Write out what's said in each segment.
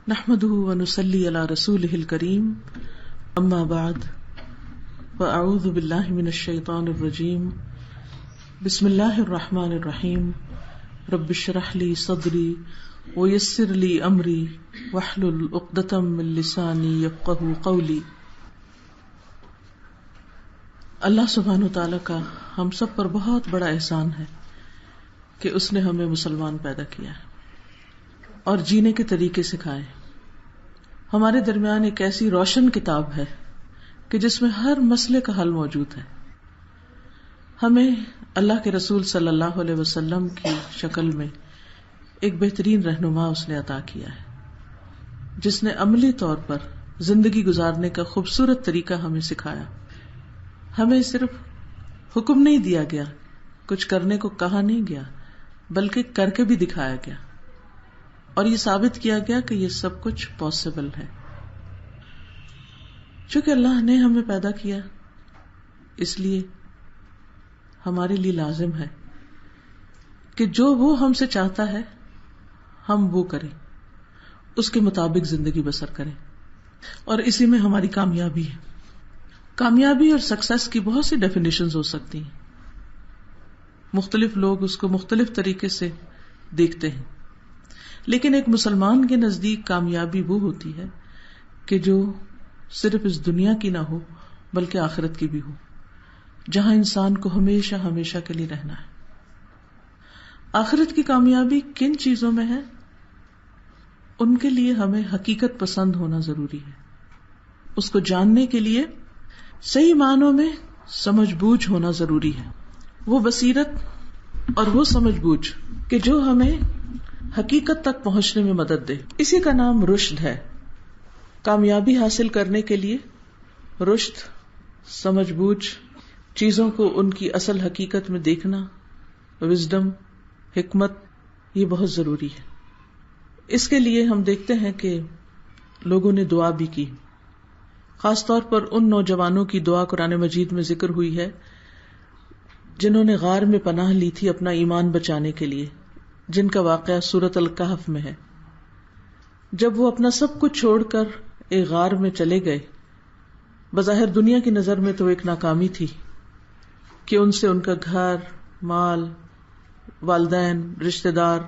نحمده ونصلي على رسوله الكريم اما بعد فاعوذ بالله من الشيطان الرجيم بسم الله الرحمن الرحيم رب اشرح لي صدري ويسر لي امري واحلل عقدة من لساني يفقهوا قولي۔ اللہ سبحانہ وتعالی کا ہم سب پر بہت بڑا احسان ہے کہ اس نے ہمیں مسلمان پیدا کیا ہے اور جینے کے طریقے سکھائے۔ ہمارے درمیان ایک ایسی روشن کتاب ہے کہ جس میں ہر مسئلے کا حل موجود ہے۔ ہمیں اللہ کے رسول صلی اللہ علیہ وسلم کی شکل میں ایک بہترین رہنما اس نے عطا کیا ہے، جس نے عملی طور پر زندگی گزارنے کا خوبصورت طریقہ ہمیں سکھایا۔ ہمیں صرف حکم نہیں دیا گیا، کچھ کرنے کو کہا نہیں گیا، بلکہ کر کے بھی دکھایا گیا، اور یہ ثابت کیا گیا کہ یہ سب کچھ پاسبل ہے۔ چونکہ اللہ نے ہمیں پیدا کیا، اس لیے ہمارے لیے لازم ہے کہ جو وہ ہم سے چاہتا ہے ہم وہ کریں، اس کے مطابق زندگی بسر کریں، اور اسی میں ہماری کامیابی ہے۔ کامیابی اور سکسیس کی بہت سی ڈیفینیشنز ہو سکتی ہیں، مختلف لوگ اس کو مختلف طریقے سے دیکھتے ہیں، لیکن ایک مسلمان کے نزدیک کامیابی وہ ہوتی ہے کہ جو صرف اس دنیا کی نہ ہو بلکہ آخرت کی بھی ہو، جہاں انسان کو ہمیشہ ہمیشہ کے لیے رہنا ہے۔ آخرت کی کامیابی کن چیزوں میں ہے؟ ان کے لیے ہمیں حقیقت پسند ہونا ضروری ہے، اس کو جاننے کے لیے صحیح معنوں میں سمجھ بوجھ ہونا ضروری ہے، وہ بصیرت اور وہ سمجھ بوجھ کہ جو ہمیں حقیقت تک پہنچنے میں مدد دے۔ اسی کا نام رشد ہے۔ کامیابی حاصل کرنے کے لیے رشد، سمجھ بوجھ، چیزوں کو ان کی اصل حقیقت میں دیکھنا، وزڈم، حکمت، یہ بہت ضروری ہے۔ اس کے لیے ہم دیکھتے ہیں کہ لوگوں نے دعا بھی کی، خاص طور پر ان نوجوانوں کی دعا قرآن مجید میں ذکر ہوئی ہے جنہوں نے غار میں پناہ لی تھی اپنا ایمان بچانے کے لیے، جن کا واقعہ سورۃ الکہف میں ہے۔ جب وہ اپنا سب کچھ چھوڑ کر ایک غار میں چلے گئے، بظاہر دنیا کی نظر میں تو ایک ناکامی تھی کہ ان سے ان کا گھر، مال، والدین، رشتہ دار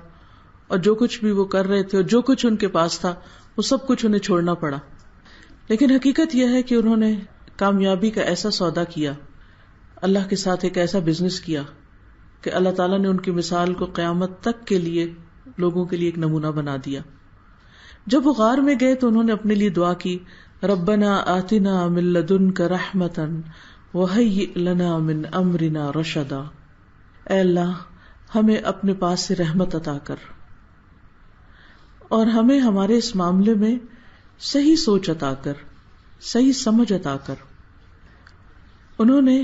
اور جو کچھ بھی وہ کر رہے تھے اور جو کچھ ان کے پاس تھا وہ سب کچھ انہیں چھوڑنا پڑا۔ لیکن حقیقت یہ ہے کہ انہوں نے کامیابی کا ایسا سودا کیا، اللہ کے ساتھ ایک ایسا بزنس کیا کہ اللہ تعالیٰ نے ان کی مثال کو قیامت تک کے لیے لوگوں کے لیے ایک نمونہ بنا دیا۔ جب وہ غار میں گئے تو انہوں نے اپنے لیے دعا کی، ربنا آتنا من لدنک رحمتا وہیئ لنا من امرنا رشدا، اے اللہ ہمیں اپنے پاس سے رحمت عطا کر اور ہمیں ہمارے اس معاملے میں صحیح سوچ عطا کر، صحیح سمجھ عطا کر۔ انہوں نے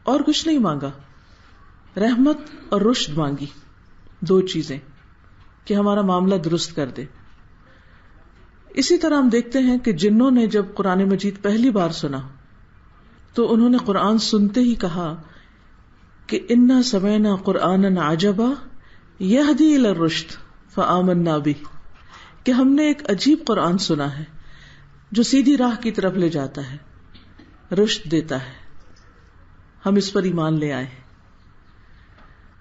اور کچھ نہیں مانگا، رحمت اور رشد مانگی، دو چیزیں، کہ ہمارا معاملہ درست کر دے۔ اسی طرح ہم دیکھتے ہیں کہ جنوں نے جب قرآن مجید پہلی بار سنا تو انہوں نے قرآن سنتے ہی کہا کہ انا سمعنا قرآنا عجبا یہدی الی الرشد فآمنا بہ، کہ ہم نے ایک عجیب قرآن سنا ہے جو سیدھی راہ کی طرف لے جاتا ہے، رشد دیتا ہے، ہم اس پر ایمان لے آئے۔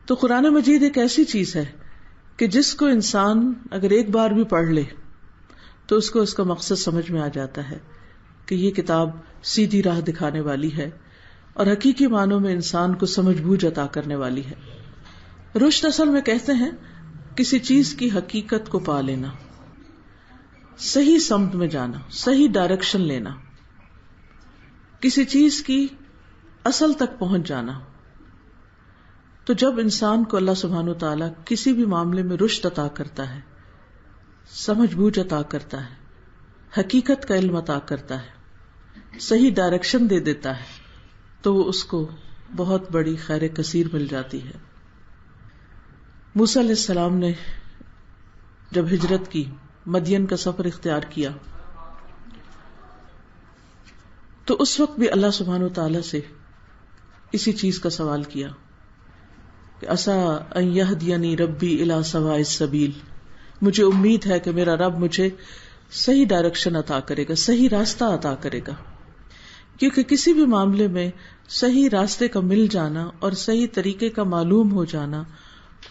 تو قرآن مجید ایک ایسی چیز ہے کہ جس کو انسان اگر ایک بار بھی پڑھ لے تو اس کو اس کا مقصد سمجھ میں آ جاتا ہے کہ یہ کتاب سیدھی راہ دکھانے والی ہے اور حقیقی معنوں میں انسان کو سمجھ بوجھ عطا کرنے والی ہے۔ رشد اصل میں کہتے ہیں کسی چیز کی حقیقت کو پا لینا، صحیح سمت میں جانا، صحیح ڈائریکشن لینا، کسی چیز کی اصل تک پہنچ جانا۔ تو جب انسان کو اللہ سبحانہ وتعالی کسی بھی معاملے میں رشد عطا کرتا ہے، سمجھ بوجھ عطا کرتا ہے، حقیقت کا علم عطا کرتا ہے، صحیح ڈائریکشن دے دیتا ہے، تو وہ اس کو بہت بڑی خیر کثیر مل جاتی ہے۔ موسیٰ علیہ السلام نے جب ہجرت کی، مدین کا سفر اختیار کیا، تو اس وقت بھی اللہ سبحانہ وتعالی سے اسی چیز کا سوال کیا کہ عسیٰ ان یہدینی ربی الی سواء السبیل مجھے امید ہے کہ میرا رب مجھے صحیح ڈائریکشن عطا کرے گا، صحیح راستہ عطا کرے گا، کیونکہ کسی بھی معاملے میں صحیح راستے کا مل جانا اور صحیح طریقے کا معلوم ہو جانا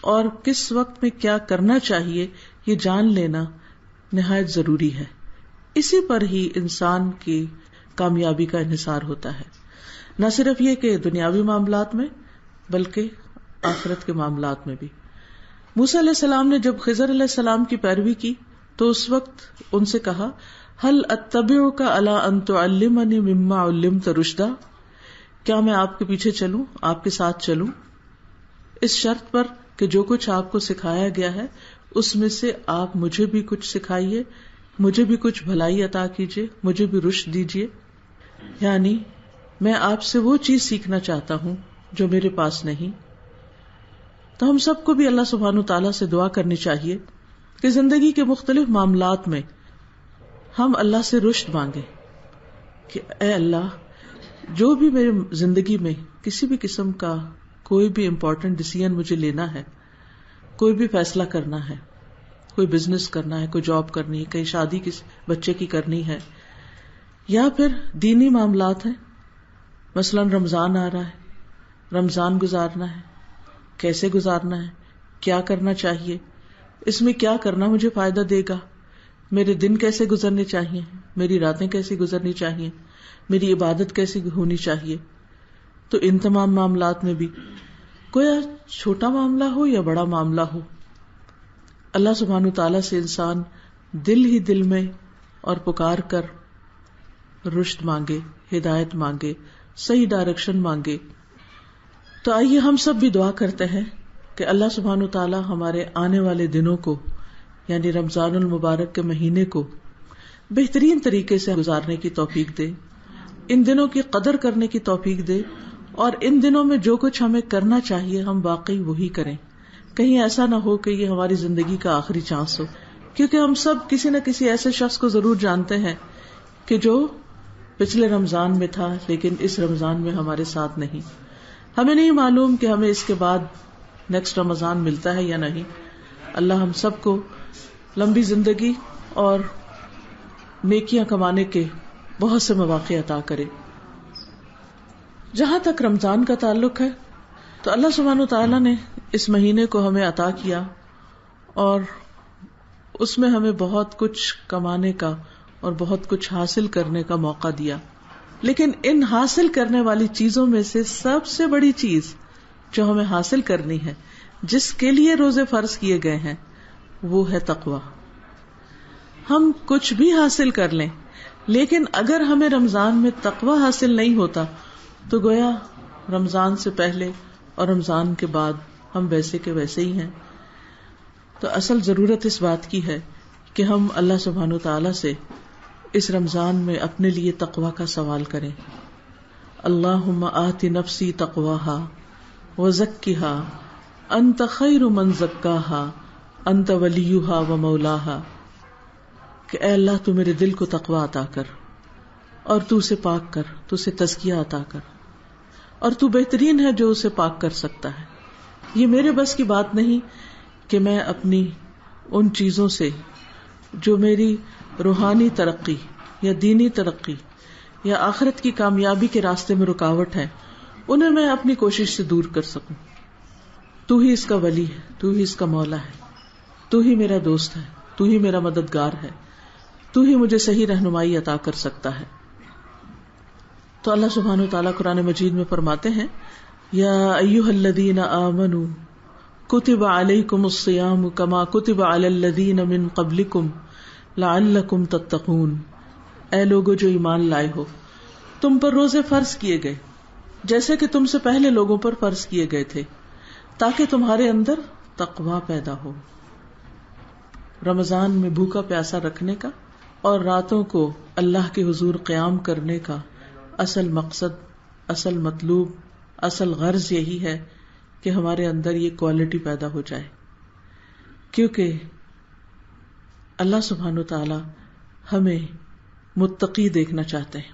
اور کس وقت میں کیا کرنا چاہیے یہ جان لینا نہایت ضروری ہے. اسی پر ہی انسان کی کامیابی کا انحصار ہوتا ہے، نہ صرف یہ کہ دنیاوی معاملات میں بلکہ آخرت کے معاملات میں بھی. موسیٰ علیہ السلام نے جب خضر علیہ السلام کی پیروی کی تو اس وقت ان سے کہا هل اتبعک علی ان تعلمنی مما علمت رشدا، کیا میں آپ کے پیچھے چلوں، آپ کے ساتھ چلوں اس شرط پر کہ جو کچھ آپ کو سکھایا گیا ہے اس میں سے آپ مجھے بھی کچھ سکھائیے، مجھے بھی کچھ بھلائی عطا کیجیے، مجھے بھی رشد دیجیے. یعنی میں آپ سے وہ چیز سیکھنا چاہتا ہوں جو میرے پاس نہیں. تو ہم سب کو بھی اللہ سبحانہ وتعالیٰ سے دعا کرنی چاہیے کہ زندگی کے مختلف معاملات میں ہم اللہ سے رشد مانگیں کہ اے اللہ، جو بھی میری زندگی میں کسی بھی قسم کا کوئی بھی امپورٹنٹ ڈیسیژن مجھے لینا ہے، کوئی بھی فیصلہ کرنا ہے، کوئی بزنس کرنا ہے، کوئی جاب کرنی ہے، کہیں شادی کسی بچے کی کرنی ہے، یا پھر دینی معاملات ہیں، مثلا رمضان آ رہا ہے، رمضان گزارنا ہے، کیسے گزارنا ہے، کیا کرنا چاہیے، اس میں کیا کرنا مجھے فائدہ دے گا، میرے دن کیسے گزرنے چاہیے، میری راتیں کیسی گزرنی چاہیے، میری عبادت کیسی ہونی چاہیے. تو ان تمام معاملات میں بھی کوئی چھوٹا معاملہ ہو یا بڑا معاملہ ہو، اللہ سبحانہ تعالیٰ سے انسان دل ہی دل میں اور پکار کر رشد مانگے، ہدایت مانگے، صحیح ڈائریکشن مانگے. تو آئیے ہم سب بھی دعا کرتے ہیں کہ اللہ سبحانہ تعالیٰ ہمارے آنے والے دنوں کو، یعنی رمضان المبارک کے مہینے کو بہترین طریقے سے گزارنے کی توفیق دے، ان دنوں کی قدر کرنے کی توفیق دے، اور ان دنوں میں جو کچھ ہمیں کرنا چاہیے ہم واقعی وہی کریں. کہیں ایسا نہ ہو کہ یہ ہماری زندگی کا آخری چانس ہو، کیونکہ ہم سب کسی نہ کسی ایسے شخص کو ضرور جانتے ہیں کہ جو پچھلے رمضان میں تھا لیکن اس رمضان میں ہمارے ساتھ نہیں. ہمیں نہیں معلوم کہ ہمیں اس کے بعد نیکسٹ رمضان ملتا ہے یا نہیں. اللہ ہم سب کو لمبی زندگی اور نیکیاں کمانے کے بہت سے مواقع عطا کرے. جہاں تک رمضان کا تعلق ہے تو اللہ سبحانہ تعالیٰ نے اس مہینے کو ہمیں عطا کیا اور اس میں ہمیں بہت کچھ کمانے کا اور بہت کچھ حاصل کرنے کا موقع دیا. لیکن ان حاصل کرنے والی چیزوں میں سے سب سے بڑی چیز جو ہمیں حاصل کرنی ہے، جس کے لیے روزے فرض کیے گئے ہیں، وہ ہے تقویٰ. ہم کچھ بھی حاصل کر لیں لیکن اگر ہمیں رمضان میں تقویٰ حاصل نہیں ہوتا تو گویا رمضان سے پہلے اور رمضان کے بعد ہم ویسے کے ویسے ہی ہیں. تو اصل ضرورت اس بات کی ہے کہ ہم اللہ سبحانہ تعالیٰ سے اس رمضان میں اپنے لیے تقویٰ کا سوال کریں. اللہم آت نفسی تقواہا وزکھا انت خیر من زکاہا انت ولیہا ومولاہا، کہ اے اللہ تو میرے دل کو تقویٰ عطا کر اور تو اسے پاک کر، تو اسے تزکیہ عطا کر، اور تو بہترین ہے جو اسے پاک کر سکتا ہے. یہ میرے بس کی بات نہیں کہ میں اپنی ان چیزوں سے جو میری روحانی ترقی یا دینی ترقی یا آخرت کی کامیابی کے راستے میں رکاوٹ ہے، انہیں میں اپنی کوشش سے دور کر سکوں. تو ہی اس کا ولی ہے، تو ہی اس کا مولا ہے، تو ہی میرا دوست ہے، تو ہی میرا مددگار ہے، تو ہی مجھے صحیح رہنمائی عطا کر سکتا ہے. تو اللہ سبحانہ وتعالیٰ قرآن مجید میں فرماتے ہیں یا ایھا الذین آمنوا کتب علیکم الصیام کما کتب علی الذین من قبلکم لعلکم تتقون، اے لوگو جو ایمان لائے ہو، تم پر روزے فرض کیے گئے جیسے کہ تم سے پہلے لوگوں پر فرض کیے گئے تھے تاکہ تمہارے اندر تقویٰ پیدا ہو. رمضان میں بھوکا پیاسا رکھنے کا اور راتوں کو اللہ کے حضور قیام کرنے کا اصل مقصد، اصل مطلوب، اصل غرض یہی ہے کہ ہمارے اندر یہ کوالٹی پیدا ہو جائے، کیونکہ اللہ سبحانہ وتعالی ہمیں متقی دیکھنا چاہتے ہیں،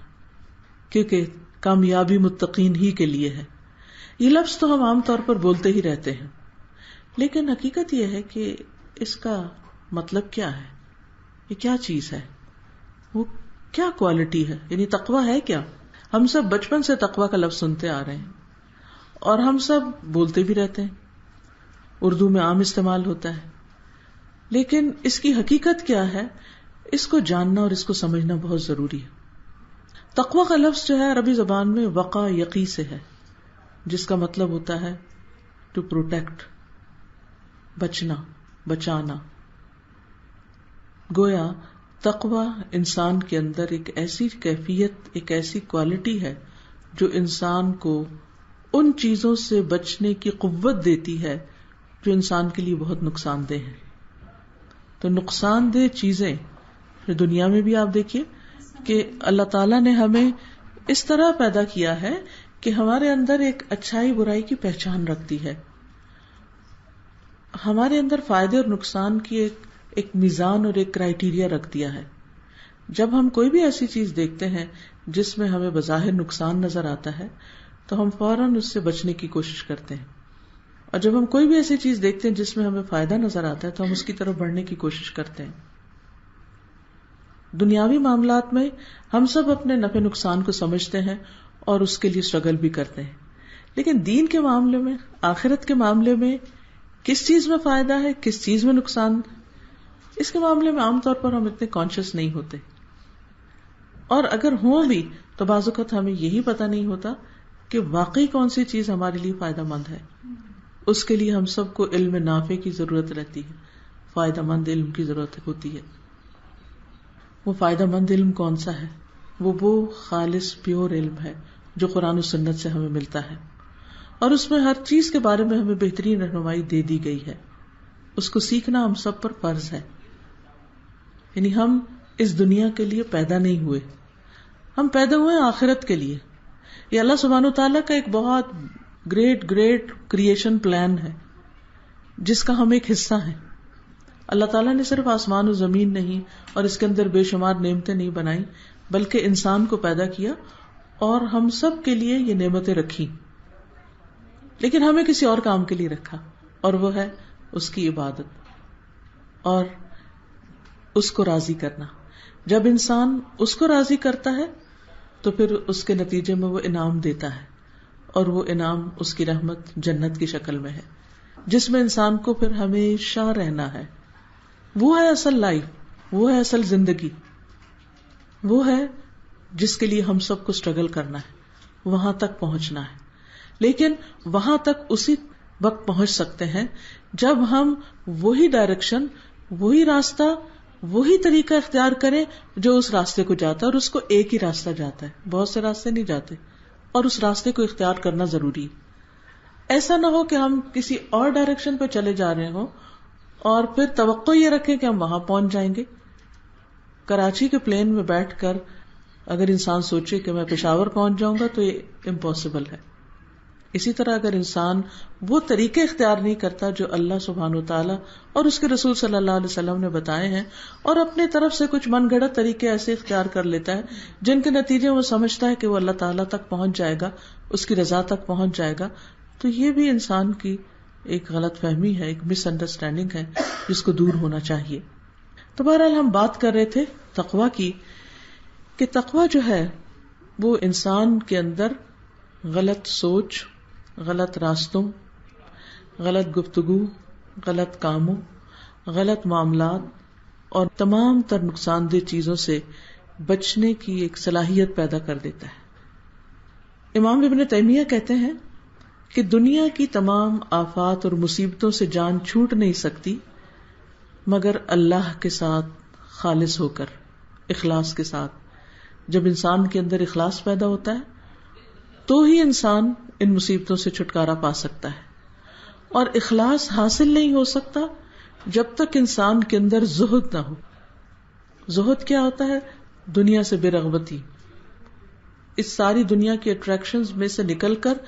کیونکہ کامیابی متقین ہی کے لیے ہے. یہ لفظ تو ہم عام طور پر بولتے ہی رہتے ہیں، لیکن حقیقت یہ ہے کہ اس کا مطلب کیا ہے، یہ کیا چیز ہے، وہ کیا کوالٹی ہے، یعنی تقویٰ ہے کیا؟ ہم سب بچپن سے تقویٰ کا لفظ سنتے آ رہے ہیں اور ہم سب بولتے بھی رہتے ہیں، اردو میں عام استعمال ہوتا ہے، لیکن اس کی حقیقت کیا ہے، اس کو جاننا اور اس کو سمجھنا بہت ضروری ہے۔ تقویٰ کا لفظ جو ہے عربی زبان میں وقع یقی سے ہے، جس کا مطلب ہوتا ہے ٹو پروٹیکٹ، بچنا، بچانا۔ گویا تقویٰ انسان کے اندر ایک ایسی کیفیت، ایک ایسی کوالٹی ہے جو انسان کو ان چیزوں سے بچنے کی قوت دیتی ہے جو انسان کے لیے بہت نقصان دہ ہیں۔ تو نقصان دہ چیزیں دنیا میں بھی آپ دیکھیے کہ اللہ تعالیٰ نے ہمیں اس طرح پیدا کیا ہے کہ ہمارے اندر ایک اچھائی برائی کی پہچان رکھتی ہے، ہمارے اندر فائدے اور نقصان کی ایک میزان اور ایک کرائیٹیریا رکھ دیا ہے۔ جب ہم کوئی بھی ایسی چیز دیکھتے ہیں جس میں ہمیں بظاہر نقصان نظر آتا ہے تو ہم فوراً اس سے بچنے کی کوشش کرتے ہیں، اور جب ہم کوئی بھی ایسی چیز دیکھتے ہیں جس میں ہمیں فائدہ نظر آتا ہے تو ہم اس کی طرف بڑھنے کی کوشش کرتے ہیں۔ دنیاوی معاملات میں ہم سب اپنے نفع نقصان کو سمجھتے ہیں اور اس کے لیے اسٹرگل بھی کرتے ہیں، لیکن دین کے معاملے میں، آخرت کے معاملے میں کس چیز میں فائدہ ہے، کس چیز میں نقصان، اس کے معاملے میں عام طور پر ہم اتنے کانشیس نہیں ہوتے، اور اگر ہوں بھی تو بعض اوقات ہمیں یہی پتہ نہیں ہوتا کہ واقعی کون سی چیز ہمارے لیے فائدہ مند ہے۔ اس کے لیے ہم سب کو علم نافع کی ضرورت رہتی ہے، فائدہ مند علم کی ضرورت ہوتی ہے۔ وہ فائدہ مند علم کون سا ہے؟ وہ خالص پیور علم ہے جو قرآن و سنت سے ہمیں ملتا ہے، اور اس میں ہر چیز کے بارے میں ہمیں بہترین رہنمائی دے دی گئی ہے۔ اس کو سیکھنا ہم سب پر فرض ہے، یعنی ہم اس دنیا کے لیے پیدا نہیں ہوئے، ہم پیدا ہوئے آخرت کے لیے۔ یہ اللہ سبحانہ و تعالیٰ کا ایک بہت گریٹ کریشن پلان ہے جس کا ہم ایک حصہ ہیں۔ اللہ تعالیٰ نے صرف آسمان و زمین نہیں اور اس کے اندر بے شمار نعمتیں نہیں بنائی، بلکہ انسان کو پیدا کیا اور ہم سب کے لیے یہ نعمتیں رکھی، لیکن ہمیں کسی اور کام کے لیے رکھا، اور وہ ہے اس کی عبادت اور اس کو راضی کرنا۔ جب انسان اس کو راضی کرتا ہے تو پھر اس کے نتیجے میں وہ انعام دیتا ہے، اور وہ انعام اس کی رحمت جنت کی شکل میں ہے، جس میں انسان کو پھر ہمیشہ رہنا ہے۔ وہ ہے اصل لائف، وہ ہے اصل زندگی، وہ ہے جس کے لیے ہم سب کو اسٹرگل کرنا ہے، وہاں تک پہنچنا ہے۔ لیکن وہاں تک اسی وقت پہنچ سکتے ہیں جب ہم وہی ڈائریکشن، وہی راستہ، وہی طریقہ اختیار کریں جو اس راستے کو جاتا ہے، اور اس کو ایک ہی راستہ جاتا ہے، بہت سے راستے نہیں جاتے، اور اس راستے کو اختیار کرنا ضروری ہے۔ ایسا نہ ہو کہ ہم کسی اور ڈائریکشن پہ چلے جا رہے ہوں اور پھر توقع یہ رکھیں کہ ہم وہاں پہنچ جائیں گے۔ کراچی کے پلین میں بیٹھ کر اگر انسان سوچے کہ میں پشاور پہنچ جاؤں گا تو یہ امپاسبل ہے۔ اسی طرح اگر انسان وہ طریقے اختیار نہیں کرتا جو اللہ سبحانہ و تعالیٰ اور اس کے رسول صلی اللہ علیہ وسلم نے بتائے ہیں، اور اپنے طرف سے کچھ من گھڑت طریقے ایسے اختیار کر لیتا ہے جن کے نتیجے وہ سمجھتا ہے کہ وہ اللہ تعالیٰ تک پہنچ جائے گا، اس کی رضا تک پہنچ جائے گا، تو یہ بھی انسان کی ایک غلط فہمی ہے، ایک مس انڈرسٹینڈنگ ہے جس کو دور ہونا چاہیے۔ تو بہرحال ہم بات کر رہے تھے تقویٰ کی، کہ تقویٰ جو ہے وہ انسان کے اندر غلط سوچ، غلط راستوں، غلط گفتگو، غلط کاموں، غلط معاملات اور تمام تر نقصان دہ چیزوں سے بچنے کی ایک صلاحیت پیدا کر دیتا ہے۔ امام ابن تیمیہ کہتے ہیں کہ دنیا کی تمام آفات اور مصیبتوں سے جان چھوٹ نہیں سکتی مگر اللہ کے ساتھ خالص ہو کر، اخلاص کے ساتھ۔ جب انسان کے اندر اخلاص پیدا ہوتا ہے تو ہی انسان ان مصیبتوں سے چھٹکارا پا سکتا ہے، اور اخلاص حاصل نہیں ہو سکتا جب تک انسان کے اندر زہد نہ ہو۔ زہد کیا ہوتا ہے؟ دنیا سے بے رغبتی، اس ساری دنیا کی اٹریکشنز میں سے نکل کر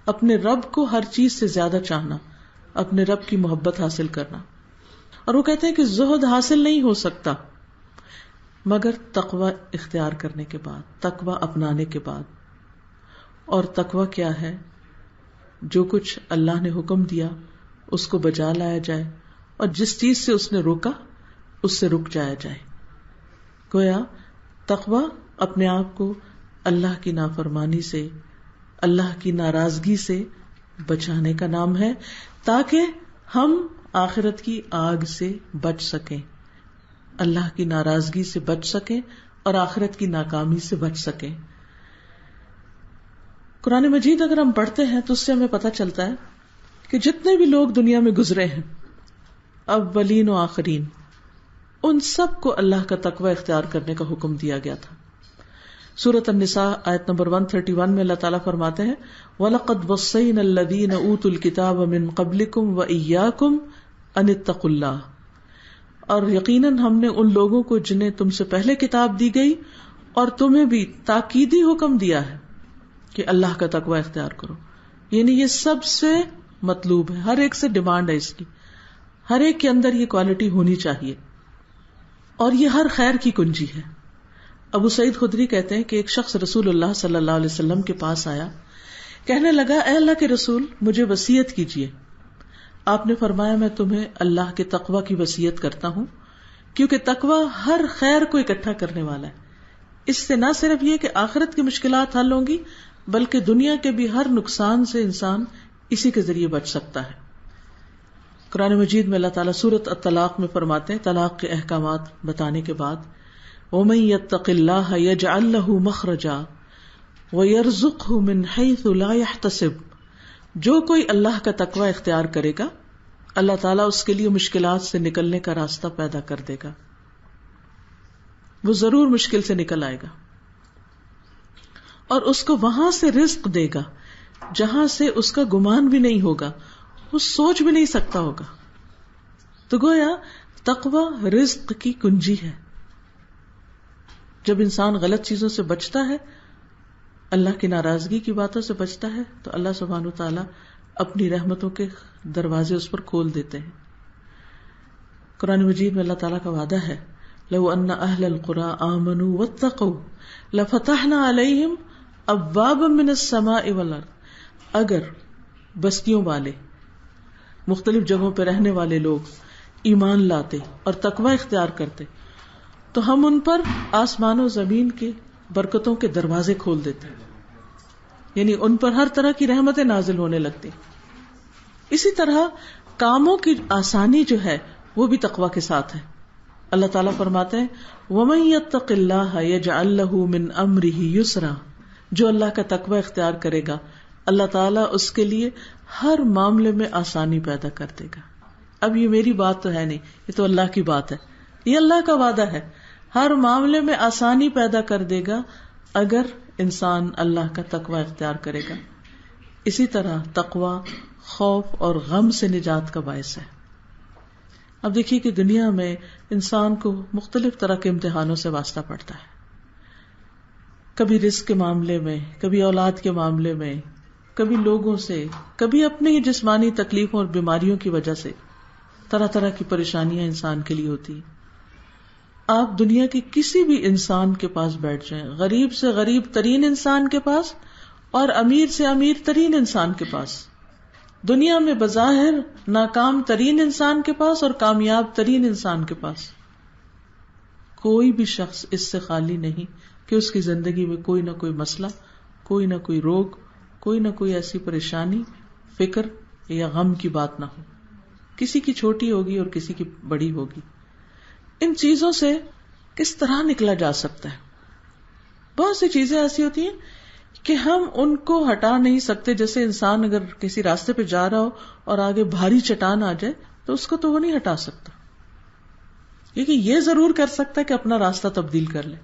اپنے رب کو ہر چیز سے زیادہ چاہنا، اپنے رب کی محبت حاصل کرنا۔ اور وہ کہتے ہیں کہ زہد حاصل نہیں ہو سکتا مگر تقوی اختیار کرنے کے بعد، تقوی اپنانے کے بعد۔ اور تقوی کیا ہے؟ جو کچھ اللہ نے حکم دیا اس کو بجا لایا جائے، اور جس چیز سے اس نے روکا اس سے رک جایا جائے. گویا تقوی اپنے آپ کو اللہ کی نافرمانی سے، اللہ کی ناراضگی سے بچانے کا نام ہے، تاکہ ہم آخرت کی آگ سے بچ سکیں، اللہ کی ناراضگی سے بچ سکیں اور آخرت کی ناکامی سے بچ سکیں. قرآن مجید اگر ہم پڑھتے ہیں تو اس سے ہمیں پتہ چلتا ہے کہ جتنے بھی لوگ دنیا میں گزرے ہیں، اولین و آخرین، ان سب کو اللہ کا تقوی اختیار کرنے کا حکم دیا گیا تھا. سورۃ النساء آیت نمبر 131 میں اللہ تعالیٰ فرماتے ہیں وَلَقَدْ وَصَّيْنَا الَّذِينَ أُوتُوا الْكِتَابَ مِن قَبْلِكُمْ وَإِيَّاكُمْ أَنِ اتَّقُوا اللَّهَ، اور یقیناً ہم نے ان لوگوں کو جنہیں تم سے پہلے کتاب دی گئی اور تمہیں بھی تاکیدی حکم دیا ہے کہ اللہ کا تقوی اختیار کرو. یعنی یہ سب سے مطلوب ہے، ہر ایک سے ڈیمانڈ ہے اس کی، ہر ایک کے اندر یہ کوالٹی ہونی چاہیے، اور یہ ہر خیر کی کنجی ہے. ابو سعید خدری کہتے ہیں کہ ایک شخص رسول اللہ صلی اللہ علیہ وسلم کے پاس آیا، کہنے لگا اے اللہ کے رسول مجھے وصیت کیجیے. آپ نے فرمایا میں تمہیں اللہ کے تقوی کی وصیت کرتا ہوں، کیونکہ تقوی ہر خیر کو اکٹھا کرنے والا ہے. اس سے نہ صرف یہ کہ آخرت کی مشکلات حل ہوں گی، بلکہ دنیا کے بھی ہر نقصان سے انسان اسی کے ذریعے بچ سکتا ہے. قرآن مجید میں اللہ تعالیٰ سورۃ الطلاق میں فرماتے ہیں، طلاق کے احکامات بتانے کے بعد وَمَن يَتَّقِ اللَّهَ يَجْعَل لَّهُ مَخْرَجًا وَيَرْزُقْهُ مِنْ حَيْثُ لَا يَحْتَسِبُ، جو کوئی اللہ کا تقوی اختیار کرے گا اللہ تعالیٰ اس کے لیے مشکلات سے نکلنے کا راستہ پیدا کر دے گا، وہ ضرور مشکل سے نکل آئے گا، اور اس کو وہاں سے رزق دے گا جہاں سے اس کا گمان بھی نہیں ہوگا، وہ سوچ بھی نہیں سکتا ہوگا. تو گویا تقوی رزق کی کنجی ہے. جب انسان غلط چیزوں سے بچتا ہے، اللہ کی ناراضگی کی باتوں سے بچتا ہے، تو اللہ سبحانہ وتعالی اپنی رحمتوں کے دروازے اس پر کھول دیتے ہیں. قرآن مجید میں اللہ تعالیٰ کا وعدہ ہے لَوْ أَنَّ أَهْلَ الْقُرَىٰ آمَنُوا وَاتَّقَوْا لَفَتَحْنَا عَلَيْهِمْ أَبْوَابًا مِّنَ السَّمَاءِ وَالْأَرْضِ، اگر بستیوں والے، مختلف جگہوں پہ رہنے والے لوگ ایمان لاتے اور تقوی اختیار کرتے تو ہم ان پر آسمان و زمین کے برکتوں کے دروازے کھول دیتے، یعنی ان پر ہر طرح کی رحمتیں نازل ہونے لگتی. اسی طرح کاموں کی آسانی جو ہے وہ بھی تقوی کے ساتھ ہے. اللہ تعالیٰ فرماتے ہیں وَمَن يَتَّقِ اللَّهَ يَجْعَل لَّهُ مِنْ أَمْرِهِ يُسْرًا، جو اللہ کا تقوی اختیار کرے گا اللہ تعالیٰ اس کے لیے ہر معاملے میں آسانی پیدا کر دے گا. اب یہ میری بات تو ہے نہیں، یہ تو اللہ کی بات ہے، یہ اللہ کا وعدہ ہے، ہر معاملے میں آسانی پیدا کر دے گا اگر انسان اللہ کا تقوی اختیار کرے گا. اسی طرح تقوی خوف اور غم سے نجات کا باعث ہے. اب دیکھیے کہ دنیا میں انسان کو مختلف طرح کے امتحانوں سے واسطہ پڑتا ہے، کبھی رزق کے معاملے میں، کبھی اولاد کے معاملے میں، کبھی لوگوں سے، کبھی اپنی ہی جسمانی تکلیفوں اور بیماریوں کی وجہ سے طرح طرح کی پریشانیاں انسان کے لیے ہوتی. آپ دنیا کے کسی بھی انسان کے پاس بیٹھ جائیں، غریب سے غریب ترین انسان کے پاس اور امیر سے امیر ترین انسان کے پاس، دنیا میں بظاہر ناکام ترین انسان کے پاس اور کامیاب ترین انسان کے پاس، کوئی بھی شخص اس سے خالی نہیں کہ اس کی زندگی میں کوئی نہ کوئی مسئلہ، کوئی نہ کوئی روگ، کوئی نہ کوئی ایسی پریشانی، فکر یا غم کی بات نہ ہو. کسی کی چھوٹی ہوگی اور کسی کی بڑی ہوگی. ان چیزوں سے کس طرح نکلا جا سکتا ہے؟ بہت سی چیزیں ایسی ہوتی ہیں کہ ہم ان کو ہٹا نہیں سکتے. جیسے انسان اگر کسی راستے پہ جا رہا ہو اور آگے بھاری چٹان آ جائے تو اس کو تو وہ نہیں ہٹا سکتا، کیونکہ یہ ضرور کر سکتا ہے کہ اپنا راستہ تبدیل کر لے.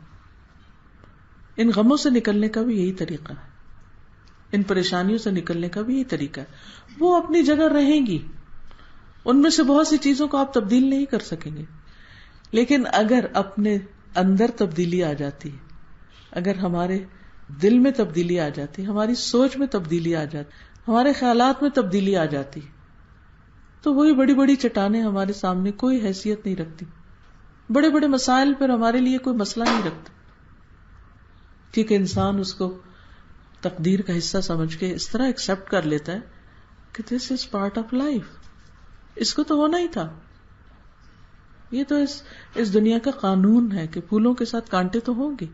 ان غموں سے نکلنے کا بھی یہی طریقہ ہے، ان پریشانیوں سے نکلنے کا بھی یہی طریقہ ہے. وہ اپنی جگہ رہیں گی، ان میں سے بہت سی چیزوں کو آپ تبدیل نہیں کر سکیں گے، لیکن اگر اپنے اندر تبدیلی آ جاتی ہے، اگر ہمارے دل میں تبدیلی آ جاتی، ہماری سوچ میں تبدیلی آ جاتی، ہمارے خیالات میں تبدیلی آ جاتی، تو وہی بڑی بڑی چٹانیں ہمارے سامنے کوئی حیثیت نہیں رکھتی. بڑے بڑے مسائل پر ہمارے لیے کوئی مسئلہ نہیں رکھتے، کیونکہ انسان اس کو تقدیر کا حصہ سمجھ کے اس طرح ایکسپٹ کر لیتا ہے کہ دس از پارٹ آف لائف، اس کو تو ہونا ہی تھا. یہ تو اس دنیا کا قانون ہے کہ پھولوں کے ساتھ کانٹے تو ہوں گے،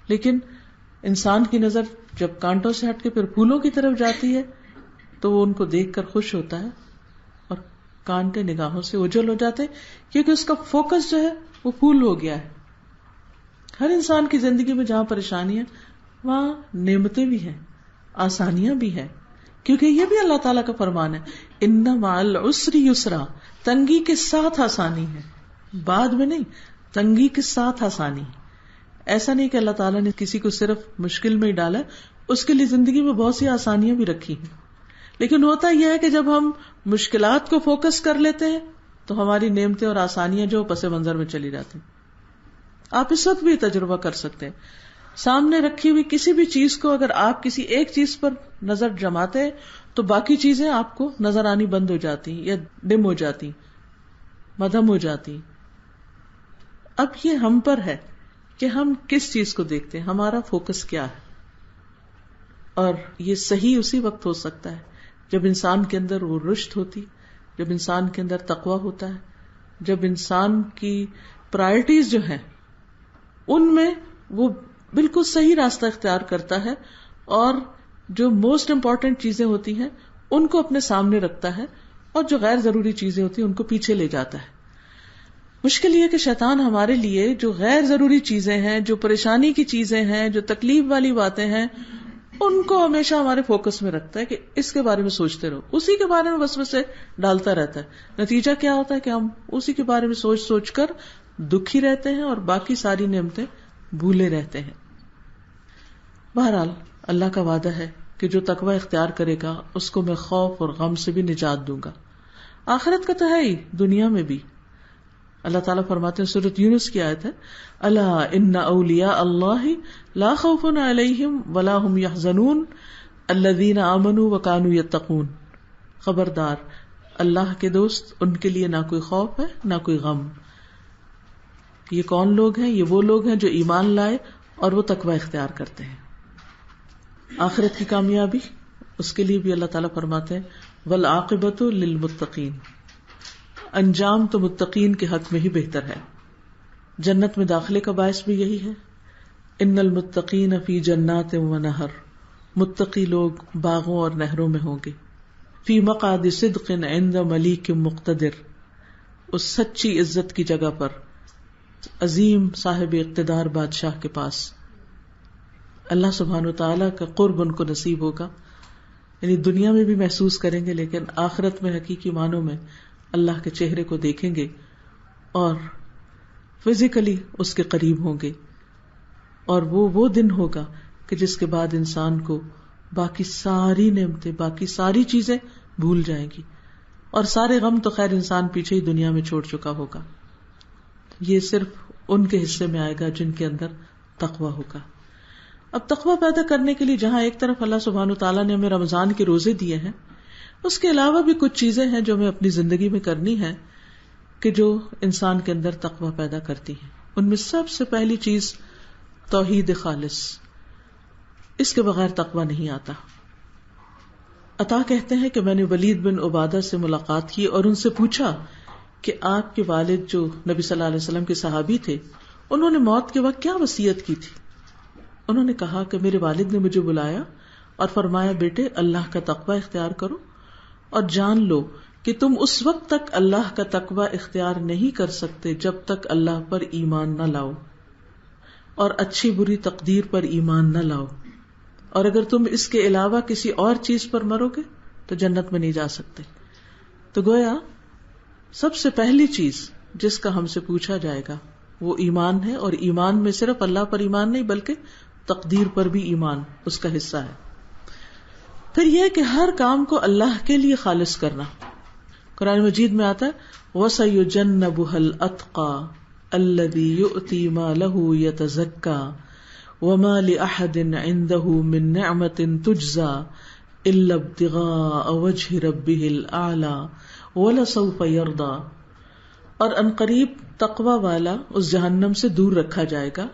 لیکن انسان کی نظر جب کانٹوں سے ہٹ کے پھر پھولوں کی طرف جاتی ہے تو وہ ان کو دیکھ کر خوش ہوتا ہے، اور کانٹے نگاہوں سے اوجھل ہو جاتے کیونکہ اس کا فوکس جو ہے وہ پھول ہو گیا ہے. ہر انسان کی زندگی میں جہاں پریشانی ہے وہاں نعمتیں بھی ہیں، آسانیاں بھی ہیں، کیونکہ یہ بھی اللہ تعالیٰ کا فرمان ہے ان مع العسر یسرا، تنگی کے ساتھ آسانی ہے، بعد میں نہیں، تنگی کے ساتھ آسانی. ایسا نہیں کہ اللہ تعالیٰ نے کسی کو صرف مشکل میں ہی ڈالا، اس کے لیے زندگی میں بہت سی آسانیاں بھی رکھی ہیں. لیکن ہوتا یہ ہے کہ جب ہم مشکلات کو فوکس کر لیتے ہیں تو ہماری نعمتیں اور آسانیاں جو پس منظر میں چلی جاتی ہیں. آپ اس وقت بھی تجربہ کر سکتے ہیں، سامنے رکھی ہوئی کسی بھی چیز کو اگر آپ کسی ایک چیز پر نظر جماتے ہیں تو باقی چیزیں آپ کو نظر آنی بند ہو جاتی یا ڈم ہو جاتی، مدھم ہو جاتی. اب یہ ہم پر ہے کہ ہم کس چیز کو دیکھتے ہیں، ہمارا فوکس کیا ہے. اور یہ صحیح اسی وقت ہو سکتا ہے جب انسان کے اندر وہ رشد ہوتی، جب انسان کے اندر تقویٰ ہوتا ہے، جب انسان کی پرائرٹیز جو ہیں ان میں وہ بالکل صحیح راستہ اختیار کرتا ہے، اور جو موسٹ امپورٹنٹ چیزیں ہوتی ہیں ان کو اپنے سامنے رکھتا ہے، اور جو غیر ضروری چیزیں ہوتی ہیں ان کو پیچھے لے جاتا ہے. مشکل یہ کہ شیطان ہمارے لیے جو غیر ضروری چیزیں ہیں، جو پریشانی کی چیزیں ہیں، جو تکلیف والی باتیں ہیں، ان کو ہمیشہ ہمارے فوکس میں رکھتا ہے کہ اس کے بارے میں سوچتے رہو، اسی کے بارے میں وسوسے ڈالتا رہتا ہے. نتیجہ کیا ہوتا ہے کہ ہم اسی کے بارے میں سوچ سوچ کر دکھی رہتے ہیں اور باقی ساری نعمتیں بھولے رہتے ہیں. بہرحال اللہ کا وعدہ ہے کہ جو تقوی اختیار کرے گا اس کو میں خوف اور غم سے بھی نجات دوں گا. آخرت کا تو ہے ہی، دنیا میں بھی. اللہ تعالیٰ فرماتے ہیں سورۃ یونس کی آیت ہے الا ان اولیاء اللہ لا خوف علیہم ولا هم يحزنون الذین آمنوا وكانوا يتقون. خبردار، اللہ کے دوست، ان کے لیے نہ کوئی خوف ہے نہ کوئی غم. یہ کون لوگ ہیں؟ یہ وہ لوگ ہیں جو ایمان لائے اور وہ تقوی اختیار کرتے ہیں. آخرت کی کامیابی اس کے لیے بھی اللہ تعالیٰ فرماتے ہیں والعاقبۃ للمتقین، انجام تو متقین کے حق میں ہی بہتر ہے. جنت میں داخلے کا باعث بھی یہی ہے. ان المتقین فی جنات و نہر، متقی لوگ باغوں اور نہروں میں ہوں گے. فی مقعد صدق عند ملیک مقتدر، اس سچی عزت کی جگہ پر، عظیم صاحب اقتدار بادشاہ کے پاس. اللہ سبحانہ وتعالی کا قرب ان کو نصیب ہوگا، یعنی دنیا میں بھی محسوس کریں گے لیکن آخرت میں حقیقی معنوں میں اللہ کے چہرے کو دیکھیں گے اور فزیکلی اس کے قریب ہوں گے. اور وہ دن ہوگا کہ جس کے بعد انسان کو باقی ساری نعمتیں، باقی ساری چیزیں بھول جائیں گی، اور سارے غم تو خیر انسان پیچھے ہی دنیا میں چھوڑ چکا ہوگا. یہ صرف ان کے حصے میں آئے گا جن کے اندر تقویٰ ہوگا. اب تقویٰ پیدا کرنے کے لیے جہاں ایک طرف اللہ سبحانہ وتعالیٰ نے ہمیں رمضان کے روزے دیے ہیں، اس کے علاوہ بھی کچھ چیزیں ہیں جو ہمیں اپنی زندگی میں کرنی ہے کہ جو انسان کے اندر تقویٰ پیدا کرتی ہیں. ان میں سب سے پہلی چیز توحید خالص، اس کے بغیر تقویٰ نہیں آتا. عطا کہتے ہیں کہ میں نے ولید بن عبادہ سے ملاقات کی اور ان سے پوچھا کہ آپ کے والد جو نبی صلی اللہ علیہ وسلم کے صحابی تھے، انہوں نے موت کے وقت کیا وصیت کی تھی؟ انہوں نے کہا کہ میرے والد نے مجھے بلایا اور فرمایا بیٹے اللہ کا تقوی اختیار کرو اور جان لو کہ تم اس وقت تک اللہ کا تقوی اختیار نہیں کر سکتے جب تک اللہ پر ایمان نہ لاؤ اور اچھی بری تقدیر پر ایمان نہ لاؤ، اور اگر تم اس کے علاوہ کسی اور چیز پر مرو گے تو جنت میں نہیں جا سکتے. تو گویا سب سے پہلی چیز جس کا ہم سے پوچھا جائے گا وہ ایمان ہے، اور ایمان میں صرف اللہ پر ایمان نہیں بلکہ تقدیر پر بھی ایمان اس کا حصہ ہے. پھر یہ کہ ہر کام کو اللہ کے لیے خالص کرنا. قرآن مجید میں آتا ہے وَسَيُجَنَّبُهَا الْأَتْقَى الَّذِي يُؤْتِي مَالَهُ يَتَزَكَّى وَمَا لِأَحَدٍ عِندَهُ مِن نِّعْمَةٍ تُجْزَى إِلَّا ابْتِغَاءَ وَجْهِ رَبِّهِ الْأَعْلَى وَلَسَوْفَ يَرْضَى. اور عنقریب تقوی والا اس جہنم سے دور رکھا جائے گا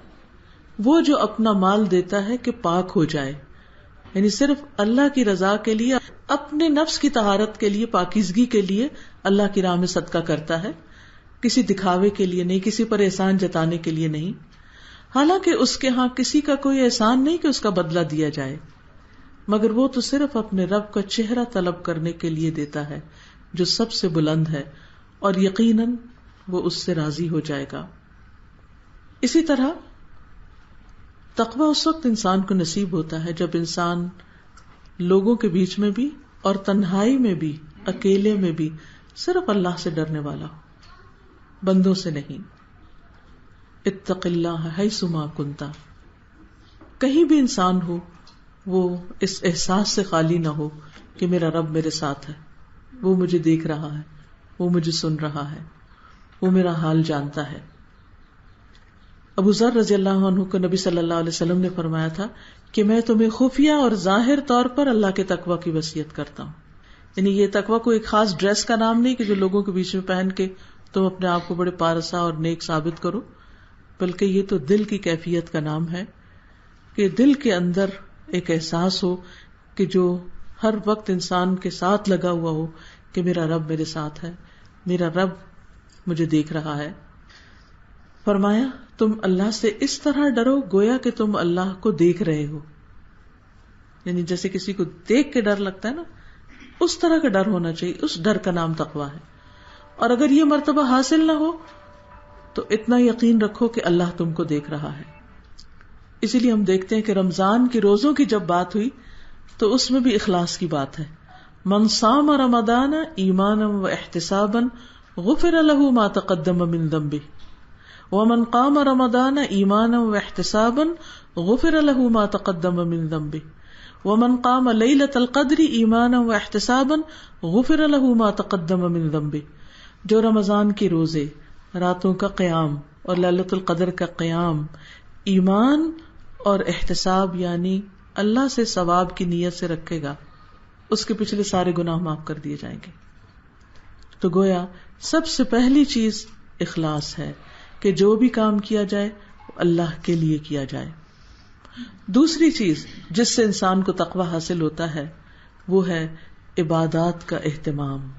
وہ جو اپنا مال دیتا ہے کہ پاک ہو جائے، یعنی صرف اللہ کی رضا کے لیے، اپنے نفس کی طہارت کے لیے، پاکیزگی کے لیے اللہ کی راہ میں صدقہ کرتا ہے. کسی دکھاوے کے لیے نہیں، کسی پر احسان جتانے کے لیے نہیں، حالانکہ اس کے ہاں کسی کا کوئی احسان نہیں کہ اس کا بدلہ دیا جائے، مگر وہ تو صرف اپنے رب کا چہرہ طلب کرنے کے لیے دیتا ہے جو سب سے بلند ہے، اور یقیناً وہ اس سے راضی ہو جائے گا۔ اسی طرح تقویٰ اس وقت انسان کو نصیب ہوتا ہے جب انسان لوگوں کے بیچ میں بھی اور تنہائی میں بھی، اکیلے میں بھی صرف اللہ سے ڈرنے والا ہو، بندوں سے نہیں۔ اتق اللہ حیث ما کنت، کہیں بھی انسان ہو وہ اس احساس سے خالی نہ ہو کہ میرا رب میرے ساتھ ہے، وہ مجھے دیکھ رہا ہے، وہ مجھے سن رہا ہے، وہ میرا حال جانتا ہے۔ ابو ذر رضی اللہ عنہ کو نبی صلی اللہ علیہ وسلم نے فرمایا تھا کہ میں تمہیں خفیہ اور ظاہر طور پر اللہ کے تقویٰ کی وصیت کرتا ہوں۔ یعنی یہ تقویٰ کوئی ایک خاص ڈریس کا نام نہیں کہ جو لوگوں کے بیچ میں پہن کے تم اپنے آپ کو بڑے پارسا اور نیک ثابت کرو، بلکہ یہ تو دل کی کیفیت کا نام ہے کہ دل کے اندر ایک احساس ہو کہ جو ہر وقت انسان کے ساتھ لگا ہوا ہو کہ میرا رب میرے ساتھ ہے، میرا رب مجھے دیکھ رہا ہے۔ فرمایا تم اللہ سے اس طرح ڈرو گویا کہ تم اللہ کو دیکھ رہے ہو، یعنی جیسے کسی کو دیکھ کے ڈر لگتا ہے نا، اس طرح کا ڈر ہونا چاہیے، اس ڈر کا نام تقویٰ ہے۔ اور اگر یہ مرتبہ حاصل نہ ہو تو اتنا یقین رکھو کہ اللہ تم کو دیکھ رہا ہے۔ اسی لیے ہم دیکھتے ہیں کہ رمضان کی روزوں کی جب بات ہوئی تو اس میں بھی اخلاص کی بات ہے۔ من صام رمضان ایمانا و احتسابا غفر له ما تقدم من ذنبه ومن قام رمضان ایمانا و احتسابا غفر له ما تقدم من ذنبه ومن قام ليلة القدر ایمانا و احتسابا غفر له ما تقدم من ذنبه، جو رمضان کے روزے، راتوں کا قیام اور ليلة القدر کا قیام ایمان اور احتساب یعنی اللہ سے ثواب کی نیت سے رکھے گا، اس کے پچھلے سارے گناہ معاف کر دیے جائیں گے۔ تو گویا سب سے پہلی چیز اخلاص ہے کہ جو بھی کام کیا جائے وہ اللہ کے لیے کیا جائے۔ دوسری چیز جس سے انسان کو تقویٰ حاصل ہوتا ہے وہ ہے عبادات کا اہتمام،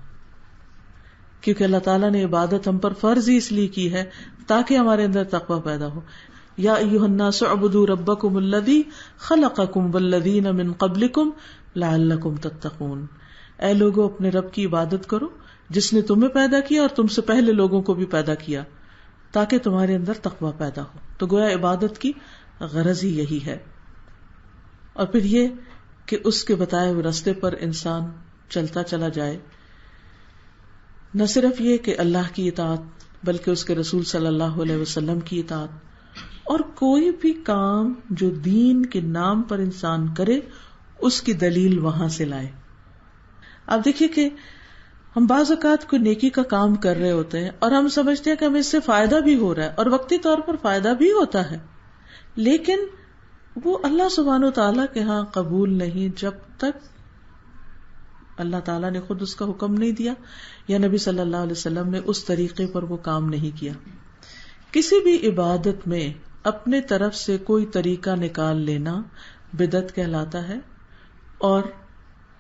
کیونکہ اللہ تعالیٰ نے عبادت ہم پر فرض ہی اس لیے کی ہے تاکہ ہمارے اندر تقویٰ پیدا ہو۔ یا ایھا الناس اعبدوا ربکم الذی خلقکم والذین من قبلکم لعلکم تتقون، اے لوگو اپنے رب کی عبادت کرو جس نے تمہیں پیدا کیا اور تم سے پہلے لوگوں کو بھی پیدا کیا تاکہ تمہارے اندر تقویٰ پیدا ہو۔ تو گویا عبادت کی غرض ہی یہی ہے، اور پھر یہ کہ اس کے بتائے ہوئے راستے پر انسان چلتا چلا جائے، نہ صرف یہ کہ اللہ کی اطاعت بلکہ اس کے رسول صلی اللہ علیہ وسلم کی اطاعت، اور کوئی بھی کام جو دین کے نام پر انسان کرے اس کی دلیل وہاں سے لائے۔ آپ دیکھیے کہ ہم بعض اوقات کوئی نیکی کا کام کر رہے ہوتے ہیں اور ہم سمجھتے ہیں کہ ہمیں اس سے فائدہ بھی ہو رہا ہے، اور وقتی طور پر فائدہ بھی ہوتا ہے، لیکن وہ اللہ سبحانہ و تعالیٰ کے ہاں قبول نہیں جب تک اللہ تعالیٰ نے خود اس کا حکم نہیں دیا یا نبی صلی اللہ علیہ وسلم نے اس طریقے پر وہ کام نہیں کیا۔ کسی بھی عبادت میں اپنے طرف سے کوئی طریقہ نکال لینا بدعت کہلاتا ہے، اور